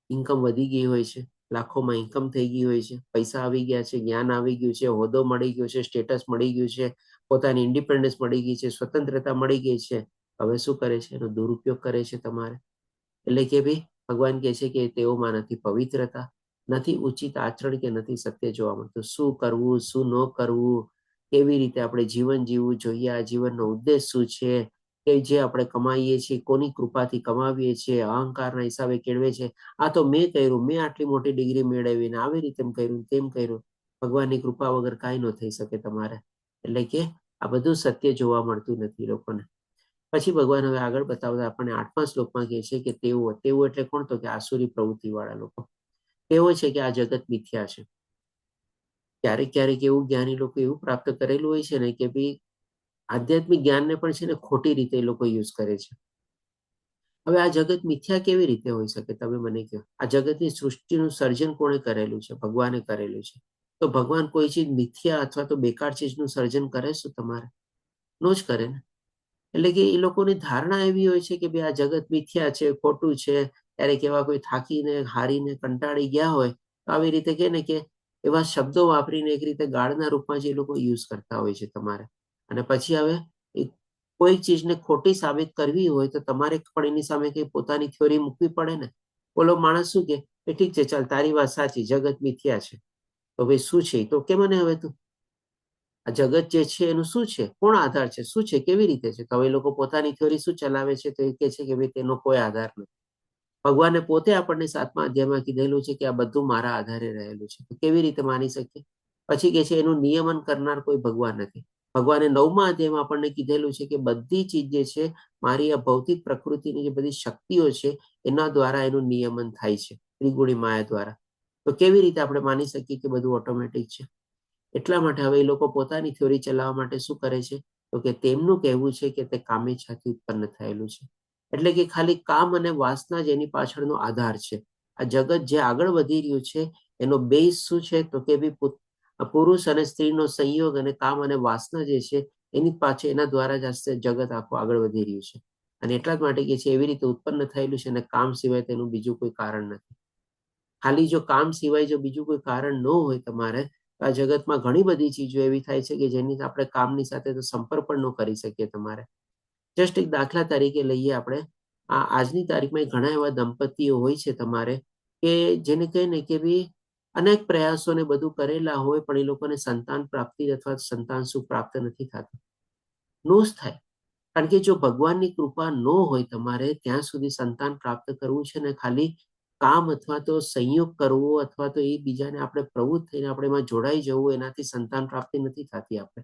ઇન્કમ વધી ગઈ હોય છે, લાખોમાં ઇન્કમ થઈ ગઈ હોય છે, પૈસા આવી ગયા છે, જ્ઞાન આવી ગયું છે, હોદ્દો મળી ગયો છે, સ્ટેટસ મળી ગયું છે, પોતાની ઇન્ડિપેન્ડન્સ મળી ગઈ છે, સ્વતંત્રતા મળી ગઈ છે. હવે શું કરે છે? એનો દુરુપયોગ કરે છે તમારે. એટલે કે ભાઈ ભગવાન કહે છે કે તેઓમાં નથી પવિત્રતા, નથી ઉચિત આચરણ, કે નથી સત્ય જોવા મળતું. શું કરવું, શું ન કરવું, કેવી રીતે આપણે જીવન જીવવું જોઈએ, આ જીવનનો ઉદ્દેશ શું છે, કે જે આપણે કમાઈએ છીએ કોની કૃપાથી કમાવીએ છીએ, અહંકારના હિસાબે કેળવે છે. આ તો મેં કર્યું, મેં આટલી મોટી ડિગ્રી મેળવીને આવી રીતે કર્યું, તેમ કર્યું. ભગવાનની કૃપા વગર કાંઈ ન થઈ શકે તમારે. એટલે કે આ બધું સત્ય જોવા મળતું નથી લોકોને. પછી ભગવાન હવે આગળ બતાવતા આપણને 8મા શ્લોકમાં કહે છે કે તેઓ એટલે કોણ? તો કે આસુરી પ્રવૃત્તિ વાળા લોકો. તેઓ છે કે આ જગત મિથ્યા છે. ક્યારેક ક્યારેક એવું જ્ઞાની લોકો એવું પ્રાપ્ત કરેલું હોય છે ને કે ભાઈ આધ્યાત્મિક જ્ઞાનને પણ છે ને ખોટી રીતે એ લોકો યુઝ કરે છે. હવે આ જગત મિથ્યા કેવી રીતે હોઈ શકે? તમે મને કહો. આ જગતની સૃષ્ટિનું સર્જન કોણે કરેલું છે? ભગવાને કરેલું છે. તો ભગવાન કોઈ ચીજ મિથ્યા અથવા તો બેકાર ચીજનું સર્જન કરે છે તમારે? નો જ કરે ને. એટલે કે એ લોકોની ધારણા એવી હોય છે કે ભાઈ આ જગત મિથ્યા છે, ખોટું છે, ત્યારે કેવા કોઈ થાકીને હારીને કંટાળી ગયા હોય તો આવી રીતે કે ને કે એવા શબ્દો વાપરીને એક રીતે ગાળના રૂપમાં જે લોકો યુઝ કરતા હોય છે તમારે. અને પછી હવે કોઈ ચીજને ખોટી સાબિત કરવી હોય તો તમારે પણ એની સામે કઈ પોતાની થિયોરી મૂકવી પડે ને. ઓલો માણસ શું કે ઠીક છે, ચાલ તારી વાત સાચી, જગત મિથ્યા છે. તો ભાઈ શું છે તો કે મને હવે તું આ જગત જે છે એનું શું છે, કોણ આધાર છે, શું છે, કેવી રીતે છે? તો હવે લોકો પોતાની થિયોરી શું ચલાવે છે તો એ કે છે કે ભાઈ તેનો કોઈ આધાર નથી. ભગવાને પોતે આપણને 7મા અધ્યાયમાં કીધેલું છે કે આ બધું મારા આધારે રહેલું છે. તો કેવી રીતે માની શકીએ? પછી કે છે એનું નિયમન કરનાર કોઈ ભગવાન નથી. ભગવાને 9મા અધ્યાયમાં આપણને કીધેલું છે કે બધી ચીજ જે છે મારી આ ભૌતિક પ્રકૃતિની જે બધી શક્તિઓ છે એના દ્વારા એનું નિયમન થાય છે, ત્રિગુણી માયા દ્વારા. તો કેવી રીતે આપણે માની શકીએ કે બધું ઓટોમેટિક છે? એટલા માટે હવે એ લોકો પોતાની થિયોરી ચલાવવા માટે શું કરે છે તો કે તેમનું કહેવું છે કે તે કામેચ્છાથી ઉત્પન્ન થયેલું છે. એટલે કે ખાલી કામ અને વાસના જ એની પાછળનો આધાર છે. આ જગત જે આગળ વધી રહ્યું છે એનો બેઝ શું છે તો કે પુરુષ અને સ્ત્રીનો સંયોગ અને કામ અને વાસના જે છે એની પાછળ એના દ્વારા જ આ જગત આખું આગળ વધી રહ્યું છે. અને એટલા જ માટે કે છે એવી રીતે ઉત્પન્ન થયેલું છે અને કામ સિવાય તેનું બીજું કોઈ કારણ નથી. ખાલી જો કામ સિવાય જો બીજું કોઈ કારણ ન હોય તમારે, આ જગતમાં ઘણી બધી ચીજો એવી થાય છે કે જેની આપણે કામની સાથે તો સંપર્ક પણ ન કરી શકીએ તમારે. જસ્ટ એક દાખલા તરીકે લઈએ આપણે, આજની તારીખમાં ઘણા એવા દંપતીઓ હોય છે તમારે કે જેને કહે ને કે ભાઈ અનેક પ્રયાસોને બધું કરેલા હોય પણ એ લોકોને સંતાન પ્રાપ્તિ અથવા સંતાન સુખ પ્રાપ્ત નથી થતું. નો જ થાય. કારણ કે જો ભગવાનની કૃપા ન હોય તમારે ત્યાં સુધી સંતાન પ્રાપ્ત કરવું છે ને ખાલી કામ અથવા તો સંયોગ કરવો અથવા તો એકબીજાને આપણે પ્રવૃત્ત થઈને આપણે એમાં જોડાઈ જવું, એનાથી સંતાન પ્રાપ્તિ નથી થતી. આપણે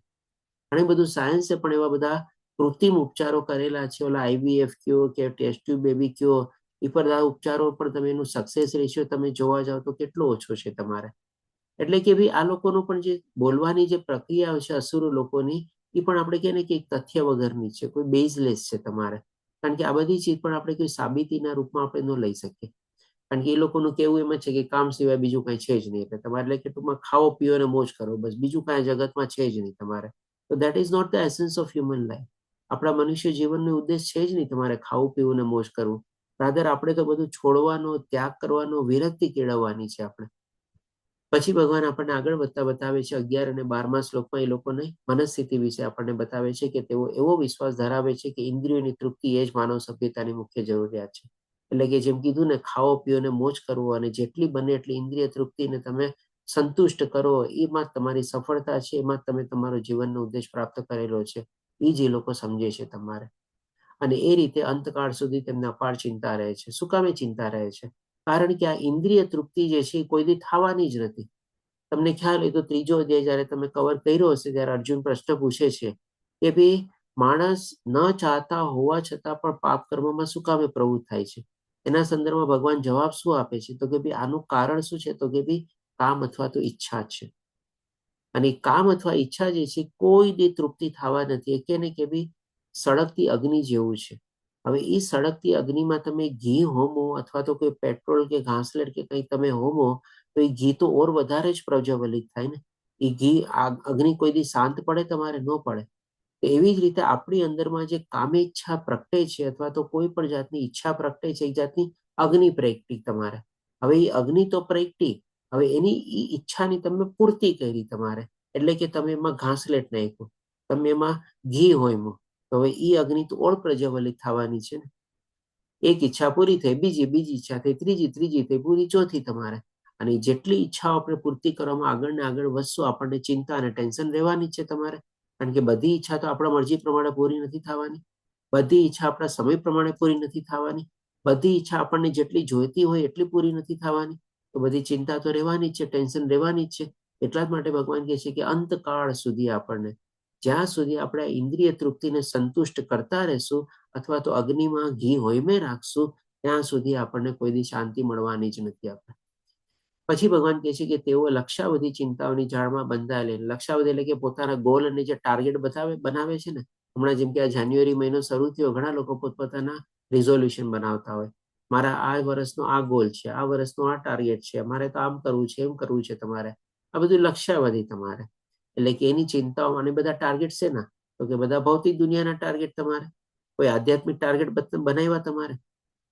ઘણી બધું સાયન્સે પણ એવા બધા કૃત્રિમ ઉપચારો કરેલા છે, ઓલા IVF કયો કે ટેસ્ટ ટ્યુબ બેબી કયો, એ બધા ઉપચારો પણ તમે એનું સક્સેસ રેશિયો તમે જોવા જાવ તો કેટલો ઓછો છે તમારે. એટલે કે ભાઈ આ લોકોનું પણ જે બોલવાની જે પ્રક્રિયા છે અસુરો લોકોની, એ પણ આપણે કહે ને કે તથ્ય વગરની છે, કોઈ બેઝલેસ છે તમારે. કારણ કે આ બધી ચીજ પણ આપણે કોઈ સાબિતીના રૂપમાં આપણે ન લઈ શકીએ. કારણ કે એ લોકોનું કેવું એમ જ છે કે કામ સિવાય બીજું કઈ છે જ નહીં. એટલે તમારે એટલે કે ટૂંકમાં ખાઓ પીઓ અને મોજ કરો, બસ બીજું કાંઈ જગતમાં છે જ નહીં તમારે. તો that is not the essence of human life. આપણા મનુષ્ય જીવનનો ઉદ્દેશ છે જ નહીં તમારે ખાવું પીવું ને મોજ કરવું. રાધર આપણે તો બધું છોડવાનો, ત્યાગ કરવાનો, વિરક્તિ કેળવવાની છે આપણે. પછી ભગવાન આપણને આગળ વધતા બતાવે છે 11 અને 12મા શ્લોકમાં એ લોકોને મનસ્થિતિ વિશે આપણને બતાવે છે કે તેઓ એવો વિશ્વાસ ધરાવે છે કે ઇન્દ્રિયોની તૃપ્તિ એ જ માનવ સભ્યતાની મુખ્ય જરૂરિયાત છે. એટલે કે જેમ કીધું ને, ખાઓ પીઓ ને મોજ કરવો અને જેટલી બને એટલી ઇન્દ્રિય તૃપ્તિને તમે સંતુષ્ટ કરો, એમાં તમારી સફળતા છે, એમાં તમે તમારો જીવનનો ઉદ્દેશ પ્રાપ્ત કરેલો છે. એ જ એ લોકો સમજે છે તમારે. અને એ રીતે અંતકાળ સુધી તેમને અપાર ચિંતા રહે છે. શું કામે ચિંતા રહે છે? કારણ કે આ ઇન્દ્રિય તૃપ્તિ જે છે એ કોઈ દી થવાની જ નથી. તમને ખ્યાલ હોય તો 3જો અધ્યાય જયારે તમે કવર કર્યો હશે ત્યારે અર્જુન પ્રશ્ન પૂછે છે કે ભાઈ માણસ ન ચાહતા હોવા છતાં પણ પાપ કર્મમાં શું કામે પ્રવૃત્ત થાય છે? એના સંદર્ભમાં ભગવાન જવાબ શું આપે છે તો કે ભાઈ આનું કારણ શું છે તો કે ભાઈ કામ અથવા તો ઈચ્છા છે. અને કામ અથવા ઈચ્છા જે છે કોઈ દી તૃપ્તિ થવા નથી. કે ને કે ભાઈ સળગતી અગ્નિ જેવું છે. હવે એ સળગતી અગ્નિમાં તમે ઘી હોમો અથવા તો કોઈ પેટ્રોલ કે ઘાસલેટ કે કંઈ તમે હોમો તો એ ઘી તો ઓર વધારે જ પ્રજ્વલિત થાય ને. એ ઘી અગ્નિ કોઈ દી શાંત પડે તમારે? ન પડે. તો એવી જ રીતે આપણી અંદરમાં જે કામેચ્છા પ્રગટે છે અથવા તો કોઈ પણ જાતની ઈચ્છા પ્રગટે છે, એક જાતની અગ્નિ પ્રગટી તમારે. હવે એ અગ્નિ તો પ્રગટી, હવે એની ઈચ્છાની તમે પૂર્તિ કરી તમારે. એટલે કે તમે એમાં ઘાસલેટ નાખ્યું, તમે એમાં ઘી હોયમું, તો હવે એ અગ્નિ તો ઓર પ્રજ્વલિત થવાની છે ને. એક ઈચ્છા પૂરી થઈ, બીજી ઈચ્છા થઈ, ત્રીજી થઈ, પૂરી ચોથી તમારે. અને જેટલી ઈચ્છાઓ આપણે પૂર્તિ કરવામાં આગળ ને આગળ વધશું, આપણને ચિંતા અને ટેન્શન રહેવાની જ છે તમારે. કારણ કે બધી ઈચ્છા તો આપણા મરજી પ્રમાણે પૂરી નથી થવાની. બધી ઈચ્છા આપણા સમય પ્રમાણે પૂરી નથી થવાની. બધી ઈચ્છા આપણને જેટલી જોઈતી હોય એટલી પૂરી નથી થવાની. તો બધી ચિંતા તો રહેવાની જ છે, ટેન્શન રહેવાની જ છે. એટલા જ માટે ભગવાન કહે છે કે અંતકાળ સુધી આપણને, જ્યાં સુધી આપણે ઇન્દ્રિય તૃપ્તિને સંતુષ્ટ કરતા રહેશું અથવા તો અગ્નિમાં ઘી હોયમે રાખશું, ત્યાં સુધી આપણને કોઈ દી શાંતિ મળવાની જ નથી. આપણે પછી ભગવાન કહે છે કે તેઓ લક્ષાવધિ ચિંતાઓની જાળમાં બંધાયેલી, લક્ષાવધિ એટલે કે પોતાના ગોલ અને જે ટાર્ગેટ બનાવે છે ને. હમણાં જેમ કે આ જાન્યુઆરી મહિનો શરૂ થયો, ઘણા લોકો પોતપોતાના રિઝોલ્યુશન બનાવતા હોય. મારા આ વર્ષનો આ ગોલ છે, આ વર્ષનો આ ટાર્ગેટ છે, મારે તો આમ કરવું છે, એમ કરવું છે તમારે. આ બધું લક્ષાવધિ તમારે. એટલે કે એની ચિંતાઓ અને બધા ટાર્ગેટ છે ને, તો કે બધા ભૌતિક દુનિયાના ટાર્ગેટ તમારે. કોઈ આધ્યાત્મિક ટાર્ગેટ બનાવ્યા તમારે?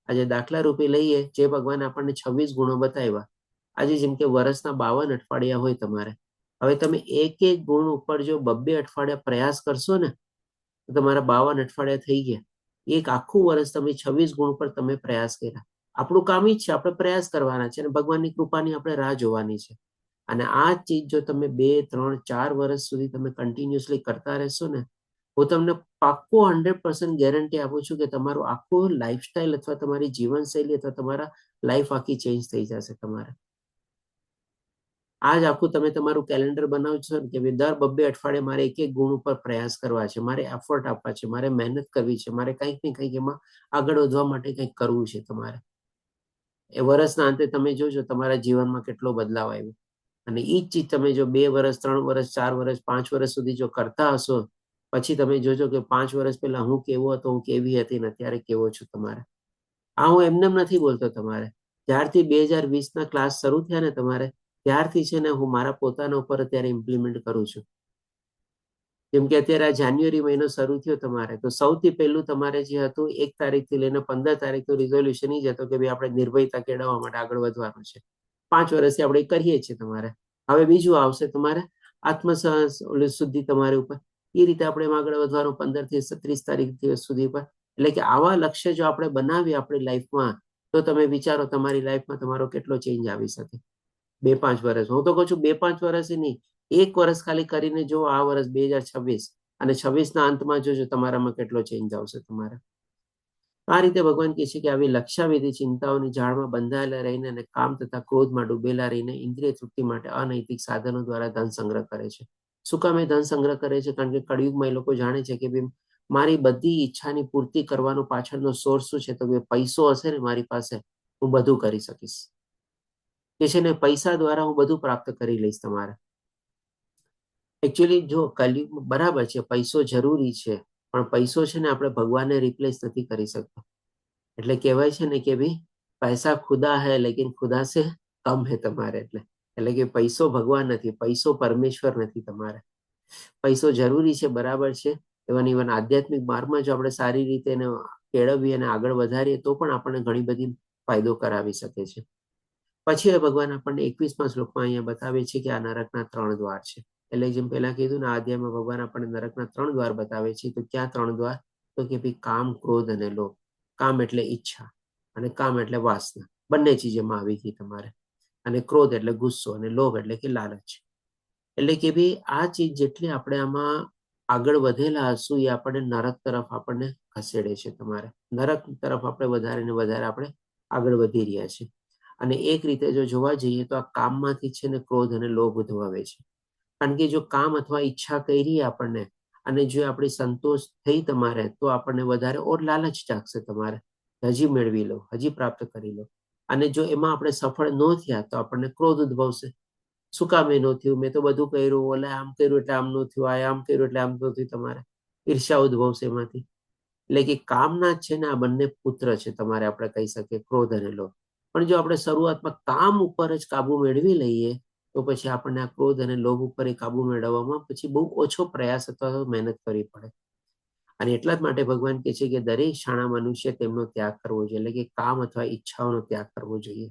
આજે દાખલા રૂપે લઈએ, જે ભગવાન આપણને 26 ગુણો બતાવ્યા, આજે જેમ કે વર્ષના 52 અઠવાડિયા હોય તમારે, હવે તમે એક એક ગુણ ઉપર જો 2 અઠવાડિયા પ્રયાસ કરશો ને તો તમારા 52 અઠવાડિયા થઈ ગયા. એક આખું વર્ષ તમે 26 ગુણ પર તમે પ્રયાસ કર્યા. આપણું કામ જ છે, આપણે પ્રયાસ કરવાના છે અને ભગવાનની કૃપાની આપણે રાહ જોવાની છે. અને આ ચીજ જો તમે 2, 3, 4 વર્ષ સુધી તમે કન્ટિન્યુઅસલી કરતા રહેશો ને, હું તમને પાક્કો 100% ગેરંટી આપું છું કે તમારું આખું લાઈફસ્ટાઈલ અથવા તમારી જીવનશૈલી અથવા તમારા લાઈફ આખી ચેન્જ થઈ જશે તમારે. આજ આખું તમે તમારું કેલેન્ડર બનાવશો ને કે દર 2 અઠવાડિયે મારે એક એક ગુણ ઉપર પ્રયાસ કરવા છે, મારે એફર્ટ આપવા છે, મારે મહેનત કરવી છે, મારે કંઈક ને કંઈક એમાં આગળ વધવા માટે કંઈક કરવું છે તમારે. એ વર્ષના અંતે તમે જોજો તમારા જીવનમાં કેટલો બદલાવ આવ્યો. અને એ જ ચીજ તમે જો 2 વર્ષ, 3 વર્ષ, 4 વર્ષ, 5 વર્ષ સુધી જો કરતા હશો, પછી તમે જોજો કે 5 વર્ષ પહેલા હું કેવો હતો, હું કેવી હતી ને અત્યારે કેવો છું તમારે. આ હું એમને નથી બોલતો તમારે. જ્યારથી 2020ના ક્લાસ શરૂ થયા ને તમારે, ત્યારથી છે ને હું મારા પોતાના ઉપર અત્યારે ઇમ્પ્લિમેન્ટ કરું છું. જેમ કે અત્યારે આ જાન્યુઆરી મહિનો શરૂ થયો તમારે, તો સૌથી પહેલું તમારે જે હતું 1 તારીખથી લઈને 15 તારીખનું રિઝોલ્યુશન જ હતું કે ભાઈ આપણે નિર્ભયતા કેળવવા માટે આગળ વધવાનું છે. 5 વર્ષથી આપણે કરીએ છીએ તમારે. હવે બીજું આવશે તમારે આત્મ શુદ્ધિ તમારી ઉપર. એ રીતે આપણે એમાં આગળ વધવાનું 15 થી 30 તારીખ દિવસ સુધી પર. એટલે કે આવા લક્ષ્ય જો આપણે બનાવીએ આપણી લાઈફમાં, તો તમે વિચારો તમારી લાઈફમાં તમારો કેટલો ચેન્જ આવી શકે. 2-5 વર્ષ, હું તો કહું છું 2-5 વર્ષ નહીં, 1 વર્ષ ખાલી કરીને જો આ વર્ષ 2026 અને 26ના અંતમાં જોજો તમારામાં કેટલો ચેન્જ આવશે તમારે. આ રીતે ભગવાન કહે છે કે આવી લક્ષ્યાવિધિ ચિંતાઓની જાળમાં બંધાયેલા રહીને અને કામ તથા ક્રોધમાં ડૂબેલા રહીને ઇન્દ્રિય તૃપ્તિ માટે અનૈતિક સાધનો દ્વારા ધન સંગ્રહ કરે છે. શું કામ એ ધન સંગ્રહ કરે છે? કારણ કે કળિયુગમાં એ લોકો જાણે છે કે મારી બધી ઈચ્છાની પૂર્તિ કરવાનો પાછળનો સોર્સ શું છે? તો કે પૈસો હશે ને મારી પાસે, હું બધું કરી શકીશ. કે છે ને પૈસા દ્વારા હું બધું પ્રાપ્ત કરી લઈશ તમારે. એકચ્યુઅલી જો કલયુગ બરાબર છે, પૈસો જરૂરી છે, પણ પૈસો છે ને આપણે ભગવાનને રિપ્લેસ નથી કરી શકતો. એટલે કહેવાય છે ને કે ભાઈ પૈસા ખુદા હૈ લેકિન ખુદા સે કમ હે તમારે. એટલે કે પૈસો ભગવાન નથી, પૈસો પરમેશ્વર નથી તમારે. પૈસો જરૂરી છે, બરાબર છે. ઇવન આધ્યાત્મિક માર્ગમાં જો આપણે સારી રીતે એને કેળવીએ અને આગળ વધારીએ તો પણ આપણને ઘણી બધી ફાયદો કરાવી શકે છે. પછી ભગવાન આપણને 21મા શ્લોકમાં અહીંયા બતાવે છે કે આ નરકના 3 દ્વાર છે. એટલે જેમ પહેલા કીધું ને, આ અધ્યાયમાં ભગવાન આપણને નરકના 3 દ્વાર બતાવે છે. તો ક્યાં 3 દ્વાર? તો કે ભાઈ કામ, ક્રોધ અને લોભ. કામ એટલે ઈચ્છા અને કામ એટલે વાસના, બંને ચીજ એમાં આવી ગઈ તમારે. અને ક્રોધ એટલે ગુસ્સો અને લોભ એટલે કે લાલચ. એટલે કે ભાઈ આ ચીજ જેટલી આપણે આમાં આગળ વધેલા હશું એ આપણને નરક તરફ આપણને ખસેડે છે તમારે. નરક તરફ આપણે વધારે ને વધારે આપણે આગળ વધી રહ્યા છીએ. અને એક રીતે જો જોવા જઈએ તો આ કામમાંથી છે ને ક્રોધ અને લોભ ઉદ્ભવે છે. કારણ કે જો કામ અથવા ઈચ્છા કરી આપણને અને જો આપણી સંતોષ થઈ તમારે, તો આપણને વધારે ઓર લાલચ જાગશે તમારે. હજી મેળવી લો, હજી પ્રાપ્ત કરી લો. અને જો એમાં આપણે સફળ ન થયા તો આપણને ક્રોધ ઉદ્ભવશે. શું કામ એ ન થયું? મેં તો બધું કર્યું, ઓલે આમ કર્યું એટલે આમ ન થયું, આ આમ કર્યું એટલે આમ ન થયું. તમારે ઈર્ષ્યા ઉદ્ભવશે એમાંથી. એટલે કે કામના છે ને આ બંને પુત્ર છે તમારે, આપણે કહી શકીએ, ક્રોધ અને લોભ. પણ જો આપણે શરૂઆતમાં કામ ઉપર જ કાબુ મેળવી લઈએ તો પછી આપણને આ ક્રોધ અને લોભ ઉપર કાબુ મેળવવામાં પછી બહુ ઓછો પ્રયાસ અથવા મહેનત કરવી પડે. અને એટલા જ માટે ભગવાન કહે છે કે દરેક શાણા મનુષ્ય તેમનો ત્યાગ કરવો જોઈએ. એટલે કે કામ અથવા ઈચ્છાઓનો ત્યાગ કરવો જોઈએ.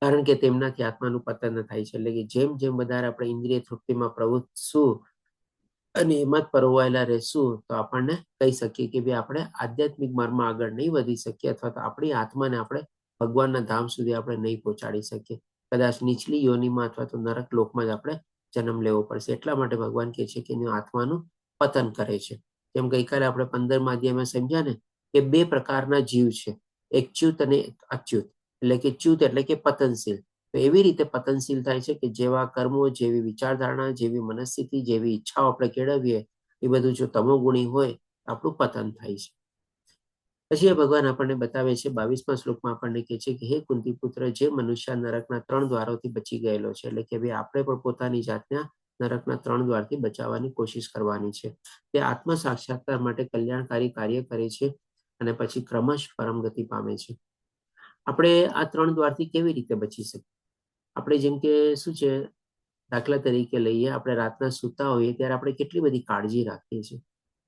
કારણ કે તેમનાથી આત્માનું પતન થાય છે. એટલે કે જેમ જેમ વધારે આપણે ઇન્દ્રિય તૃપ્તિમાં પ્રવૃત્તશું અને એમાં જ પરોવાયેલા રહેશું, તો આપણને કહી શકીએ કે ભાઈ આપણે આધ્યાત્મિક માર્ગમાં આગળ નહીં વધી શકીએ, અથવા તો આપણી આત્માને આપણે ભગવાનના ધામ સુધી આપણે નહીં પહોંચાડી શકીએ. કદાચ નીચલી યોનિમાં અથવા તો નરક લોકમાં જ આપણે જન્મ લેવો પડશે. એટલા માટે ભગવાન કહે છે કે એનું આત્માનું પતન કરે છે. જેમ ગઈકાલે આપણે 15મા અધ્યાયમાં સમજ્યા ને કે 2 પ્રકારના જીવ છે, એક ચ્યુત અને એક અચ્યુત. એટલે કે ચ્યુત એટલે કે પતનશીલ. તો એવી રીતે પતનશીલ થાય છે કે જેવા કર્મો, જેવી વિચારધારણા, જેવી મનસ્થિતિ, જેવી ઈચ્છાઓ આપણે કેળવીએ, એ બધું જો તમોગુણી હોય તો આપણું પતન થાય છે. પછી ભગવાન આપણને બતાવે છે 22મા શ્લોકમાં આપણને કહે છે કે હે કુંતી પુત્ર, જે મનુષ્ય નરકના 3 દ્વારોથી બચી ગયેલો છે. એટલે કે ભાઈ આપણે પણ પોતાની જાતને નરકના 3 દ્વારથી બચાવવાની કોશિશ કરવાની છે. તે આત્મ સાક્ષાત્કાર માટે કલ્યાણકારી કાર્ય કરે છે અને પછી ક્રમશ પરમગતિ પામે છે. આપણે આ 3 દ્વારથી કેવી રીતે બચી શકીએ? આપણે જેમ કે શું છે, દાખલા તરીકે લઈએ, આપણે રાતના સૂતા હોઈએ ત્યારે આપણે કેટલી બધી કાળજી રાખીએ છીએ.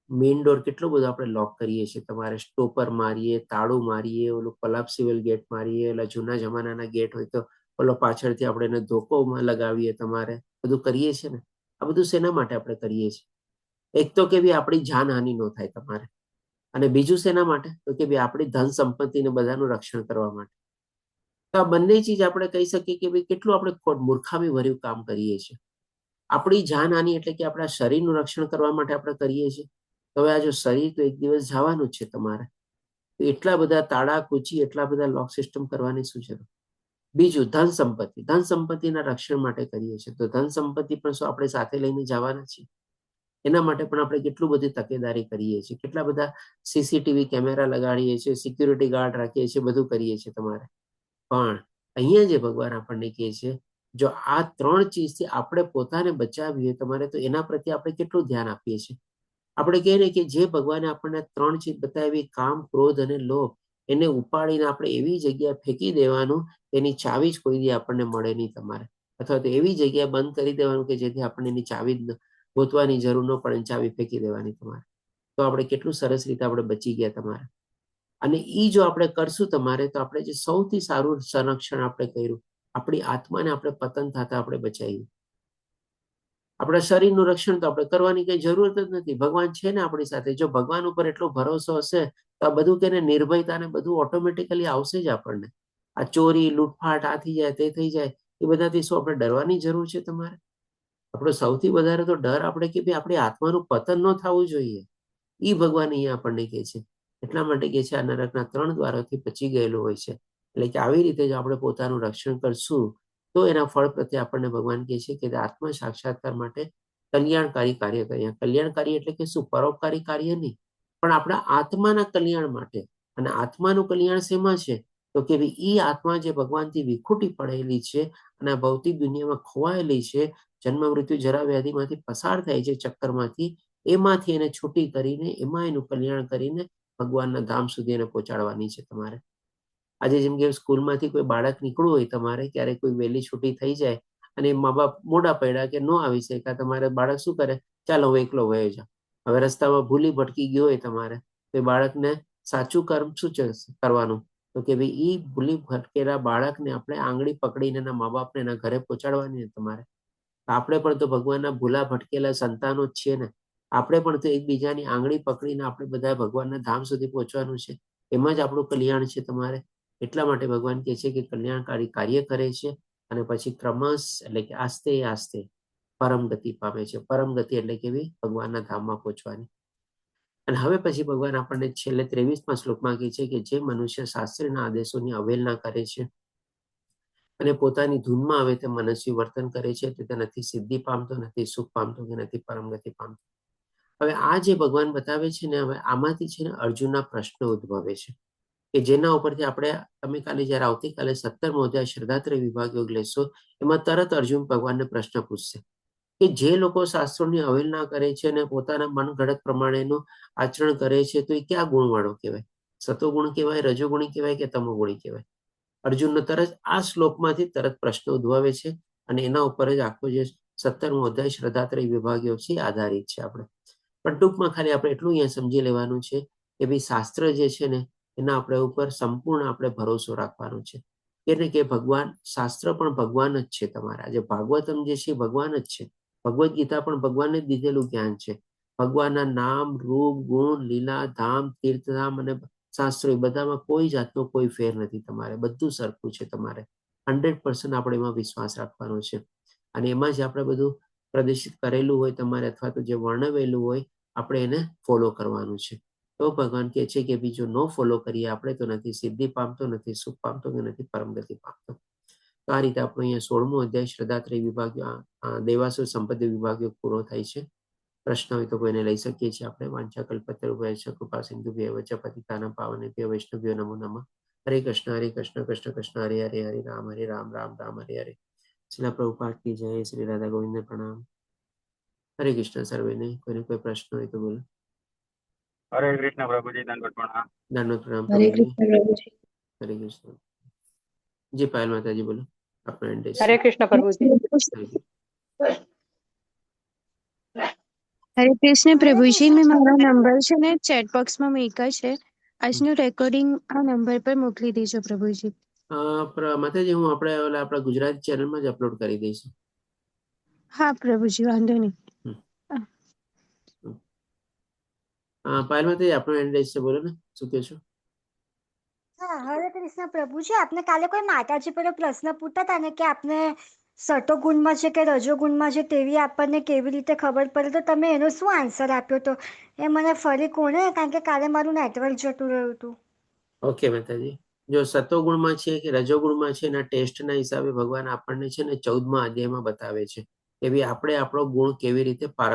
મેઇન ડોર કેટલો બધો આપણે લોક કરીએ છીએ, તમારે સ્ટોપર મારીએ, તાળું મારીએ, ઓલું કોલાપ્સિબલ ગેટ મારીએ, ઓલા જૂના જમાનાના ગેટ હોય તો ઓલો પાછળથી આપણે એને ધોકોમાં લગાવીએ, તમારે બધું કરીએ છીએ ને. આ બધું શેના માટે આપણે કરીએ છીએ? એક તો કે ભાઈ આપણી જાનહાનિ ન થાય તમારે, અને બીજું શેના માટે? તો કે ભાઈ આપણી ધન સંપત્તિને બધાનું રક્ષણ કરવા માટે. તો આ બંને ચીજ આપણે કહી શકીએ કે ભાઈ કેટલું આપણે મૂર્ખામી ભર્યું કામ કરીએ છીએ. આપણી જાનહાનિ એટલે કે આપણા શરીરનું રક્ષણ કરવા માટે આપણે કરીએ છીએ. તો હવે આ જો શરીર તો એક દિવસ જવાનું જ છે તમારે, તો એટલા બધા તાળા કૂચી, એટલા બધા લોક સિસ્ટમ કરવાની શું જરૂર? બીજું ધન સંપત્તિ, ધન સંપત્તિના રક્ષણ માટે કરીએ છીએ. તો ધન સંપત્તિ પણ શું આપણે સાથે લઈને જવાના છીએ? એના માટે પણ આપણે કેટલું બધી તકેદારી કરીએ છીએ, કેટલા બધા સીસીટીવી કેમેરા લગાડીએ છીએ, સિક્યુરિટી ગાર્ડ રાખીએ છીએ, બધું કરીએ છીએ તમારે. પણ અહીંયા જે ભગવાન આપણને કહે છે, જો આ 3 ચીજથી આપણે પોતાને બચાવીએ તમારે, તો એના પ્રત્યે આપણે કેટલું ધ્યાન આપીએ છીએ? આપણે કહીએ ને કે જે ભગવાને આપણને 3 ચીજ બતાવી, કામ, ક્રોધ અને લોભ, એને ઉપાડીને આપણે એવી જગ્યાએ ફેંકી દેવાનું, એની ચાવી જ કોઈ દી આપણને મળે નહીં તમારે. અથવા તો એવી જગ્યાએ બંધ કરી દેવાનું કે જેથી આપણને એની ચાવી જ ગોતવાની જરૂર ન પડે, ચાવી ફેંકી દેવાની તમારે. તો આપણે કેટલું સરસ રીતે આપણે બચી ગયા તમારે. અને એ જો આપણે કરશું તમારે, તો આપણે જે સૌથી સારું સંરક્ષણ આપણે કર્યું, આપણી આત્માને આપણે પતન થતા આપણે બચાવ્યું. આપણા શરીરનું રક્ષણ તો આપણે કરવાની કઈ જરૂરત જ નથી, ભગવાન છે ને આપણી સાથે. જો ભગવાન ઉપર એટલો ભરોસો હશે તો આ બધું કેને નિર્ભયતાને બધું ઓટોમેટિકલી આવશે જ આપણને. આ ચોરી, લૂંટફાટ, આ થઈ જાય, તે થઈ જાય, એ બધાથી શું આપણે ડરવાની જરૂર છે તમારે? આપણો સૌથી વધારે તો ડર આપણે કે ભાઈ આપણી આત્માનું પતન ન થવું જોઈએ, એ ભગવાન અહીંયા આપણને કહે છે. એટલા માટે કહે છે આ નરકના 3 દ્વારોથી બચી ગયેલું હોય છે. એટલે કે આવી રીતે જો આપણે પોતાનું રક્ષણ કરશું તો એના ફળ પ્રત્યે આપણને ભગવાન કહે છે કે આત્મ સાક્ષાત્કાર માટે કલ્યાણકારી કાર્ય કર્યા. કલ્યાણકારી એટલે કે શું? પરોપકારી કાર્ય નહીં, પણ આપણા આત્માના કલ્યાણ માટે. અને આત્માનું કલ્યાણ શેમાં છે? તો કે ભાઈ એ આત્મા જે ભગવાનથી વિખૂટી પડેલી છે અને આ ભૌતિક દુનિયામાં ખોવાયેલી છે, જન્મ મૃત્યુ જરા વ્યાધિમાંથી પસાર થાય છે ચક્કરમાંથી, એમાંથી એને છૂટી કરીને એમાં એનું કલ્યાણ કરીને ભગવાનના ધામ સુધી એને પહોંચાડવાની છે તમારે. આજે જેમ કે સ્કૂલમાંથી કોઈ બાળક નીકળવું હોય તમારે, ક્યારેક કોઈ વહેલી છૂટી થઈ જાય અને મા બાપ મોડા પડ્યા કે ન આવી શક્યા, તમારે બાળક શું કરે? ચાલો હું એકલો વયો જાઉં. હવે રસ્તામાં ભૂલી ભટકી ગયો હોય તમારે, તો એ બાળકને સાચું કર્મ શું કરવાનું? તો કે ભાઈ એ ભૂલી ભટકેલા બાળકને આપણે આંગળી પકડીને એના મા બાપને એના ઘરે પહોંચાડવાની તમારે. આપણે પણ તો ભગવાનના ભૂલા ભટકેલા સંતાનો જ છીએ ને. આપણે પણ તો એકબીજાની આંગળી પકડીને આપણે બધા ભગવાનના ધામ સુધી પહોંચવાનું છે. એમાં જ આપણું કલ્યાણ છે તમારે. એટલા માટે ભગવાન કહે છે કે કલ્યાણકારી કાર્ય કરે છે અને પછી ક્રમશ એટલે કે આસ્તે આસ્તે પરમ ગતિ પામે છે. પરમ ગતિ એટલે કે ભગવાનના ધામમાં પહોંચવાની. અને હવે પછી ભગવાન આપણને છેલ્લે 23મા શ્લોકમાં કહે છે કે જે મનુષ્ય શાસ્ત્રના આદેશોની અવહેલના કરે છે અને પોતાની ધૂનમાં આવે તે મનસ્વી વર્તન કરે છે, તે નથી સિદ્ધિ પામતો, નથી સુખ પામતો કે નથી પરમ ગતિ પામતો. હવે આ જે ભગવાન બતાવે છે ને, હવે આમાંથી છે ને અર્જુનના પ્રશ્નો ઉદ્ભવે છે કે જેના ઉપરથી આપણે, તમે કાલે જયારે આવતીકાલે 17મો અધ્યાય શ્રદ્ધાત્રય વિભાગ યોગ લેશો, એમાં તરત અર્જુન ભગવાનને પ્રશ્ન પૂછશે કે જે લોકો શાસ્ત્રોની અવહેલના કરે છે અને પોતાના મનગઢત પ્રમાણેનું આચરણ કરે છે, તો એ ક્યાં ગુણવાળો કહેવાય? સતોગુણ કહેવાય, રજોગુણી કહેવાય કે તમોગુણી કહેવાય? અર્જુનનો તરત આ શ્લોકમાંથી તરત પ્રશ્ન ઉદ્ભવે છે અને એના ઉપર જ આખો જે 17મો અધ્યાય શ્રદ્ધાત્રય વિભાગ યોગ છે આધારિત છે. આપણે પણ ટૂંકમાં ખાલી આપણે એટલું અહીંયા સમજી લેવાનું છે કે ભાઈ શાસ્ત્ર જે છે ને એના આપણે ઉપર સંપૂર્ણ આપણે ભરોસો રાખવાનો છે. એટલે કે ભગવાન, શાસ્ત્ર પણ ભગવાન જ છે તમારા. આજે ભાગવતમ જે છે ભગવાન જ છે. ભગવદ્ ગીતા પણ ભગવાને જ દીધેલું જ્ઞાન છે. ભગવાનના નામ, રૂપ, ગુણ, લીલા, ધામ, તીર્થધામ અને શાસ્ત્રો, એ બધામાં કોઈ જાતનો કોઈ ફેર નથી તમારે. બધું સરખું છે તમારે. 100% આપણે એમાં વિશ્વાસ રાખવાનો છે. અને એમાં જ આપણે બધું પ્રદર્શિત કરેલું હોય તમારે, અથવા તો જે વર્ણવેલું હોય આપણે એને ફોલો કરવાનું છે. તો ભગવાન કહે છે કે બીજું ન ફોલો કરીએ આપણે તો નથી સિદ્ધિ પામતો, નથી સુખ પામતો કે નથી પરમ ગતિ પામતો. તો આ રીતે આપણો અહીંયા 16મો અધ્યાય શ્રદ્ધાત્રય વિભાગ, દેવાસુર સંપત્તિ વિભાગ પૂરો થાય છે. પ્રશ્ન હોય તો કોઈને લઈ શકીએ છીએ આપણે. વાંચા કલ્પતરુભ્યશ્ચ કૃપા સિંધુભ્યઃ એવ ચ પતિતાનાં પાવનેભ્યો વૈષ્ણવ્યો નમો નમઃ. હરે કૃષ્ણ કૃષ્ણ કૃષ્ણ હરે હરે, હરે રામ રામ રામ હરે હરે. શ્રીલા પ્રભુપાદ કી જય. શ્રી રાધા ગોવિંદ પ્રણામ. હરે કૃષ્ણ સર્વેને. કોઈને કોઈ પ્રશ્ન હોય તો બોલો. હરે કૃષ્ણ પ્રભુજી, દંડવત પ્રણામ. દંડવત પ્રણામ હરે પ્રભુજી. કૃષ્ણ પ્રભુજી. હરે કૃષ્ણ. જી પાયલ માતાજી બોલો. આપણા હરે કૃષ્ણ પ્રભુજી. હરે કૃષ્ણ. હરે કૃષ્ણ પ્રભુજી, મેં મારો નંબર છે ને ચેટ બોક્સમાં મૂક્યો છે. આજનું રેકોર્ડિંગ આ નંબર પર મોકલી દેજો પ્રભુજી. માતાજી, હું આપણા ગુજરાતી ચેનલમાં જ અપલોડ કરી દઈશ. હા પ્રભુજી, વાંધો નહીં. પાયલ માતાજી, આપણો એડ્રેસ છે, બોલો ને શું કહો છો? હા, હરે કૃષ્ણ પ્રભુજી, આપને કાલે કોઈ માતાજી પર પ્રશ્ન પૂછતા હતા ને કે આપને સટો ગુણમાં છે કે રજો ગુણમાં છે તેવી આપણને કેવી રીતે ખબર પડે, તો તમે એનો શું આન્સર આપ્યો તો એ મને ફરી કોને, કારણ કે કાલે મારું નેટવર્ક જતું રહ્યું હતું. ઓકે માતાજી, જો સતોગુણમાં છે કે રજોગુણમાં છે એના ટેસ્ટના હિસાબે ભગવાન આપણને છે ને 14મા અધ્યાયમાં બતાવે છે કે ભાઈ આપણે આપણો ગુણ કેવી રીતે પારખવો.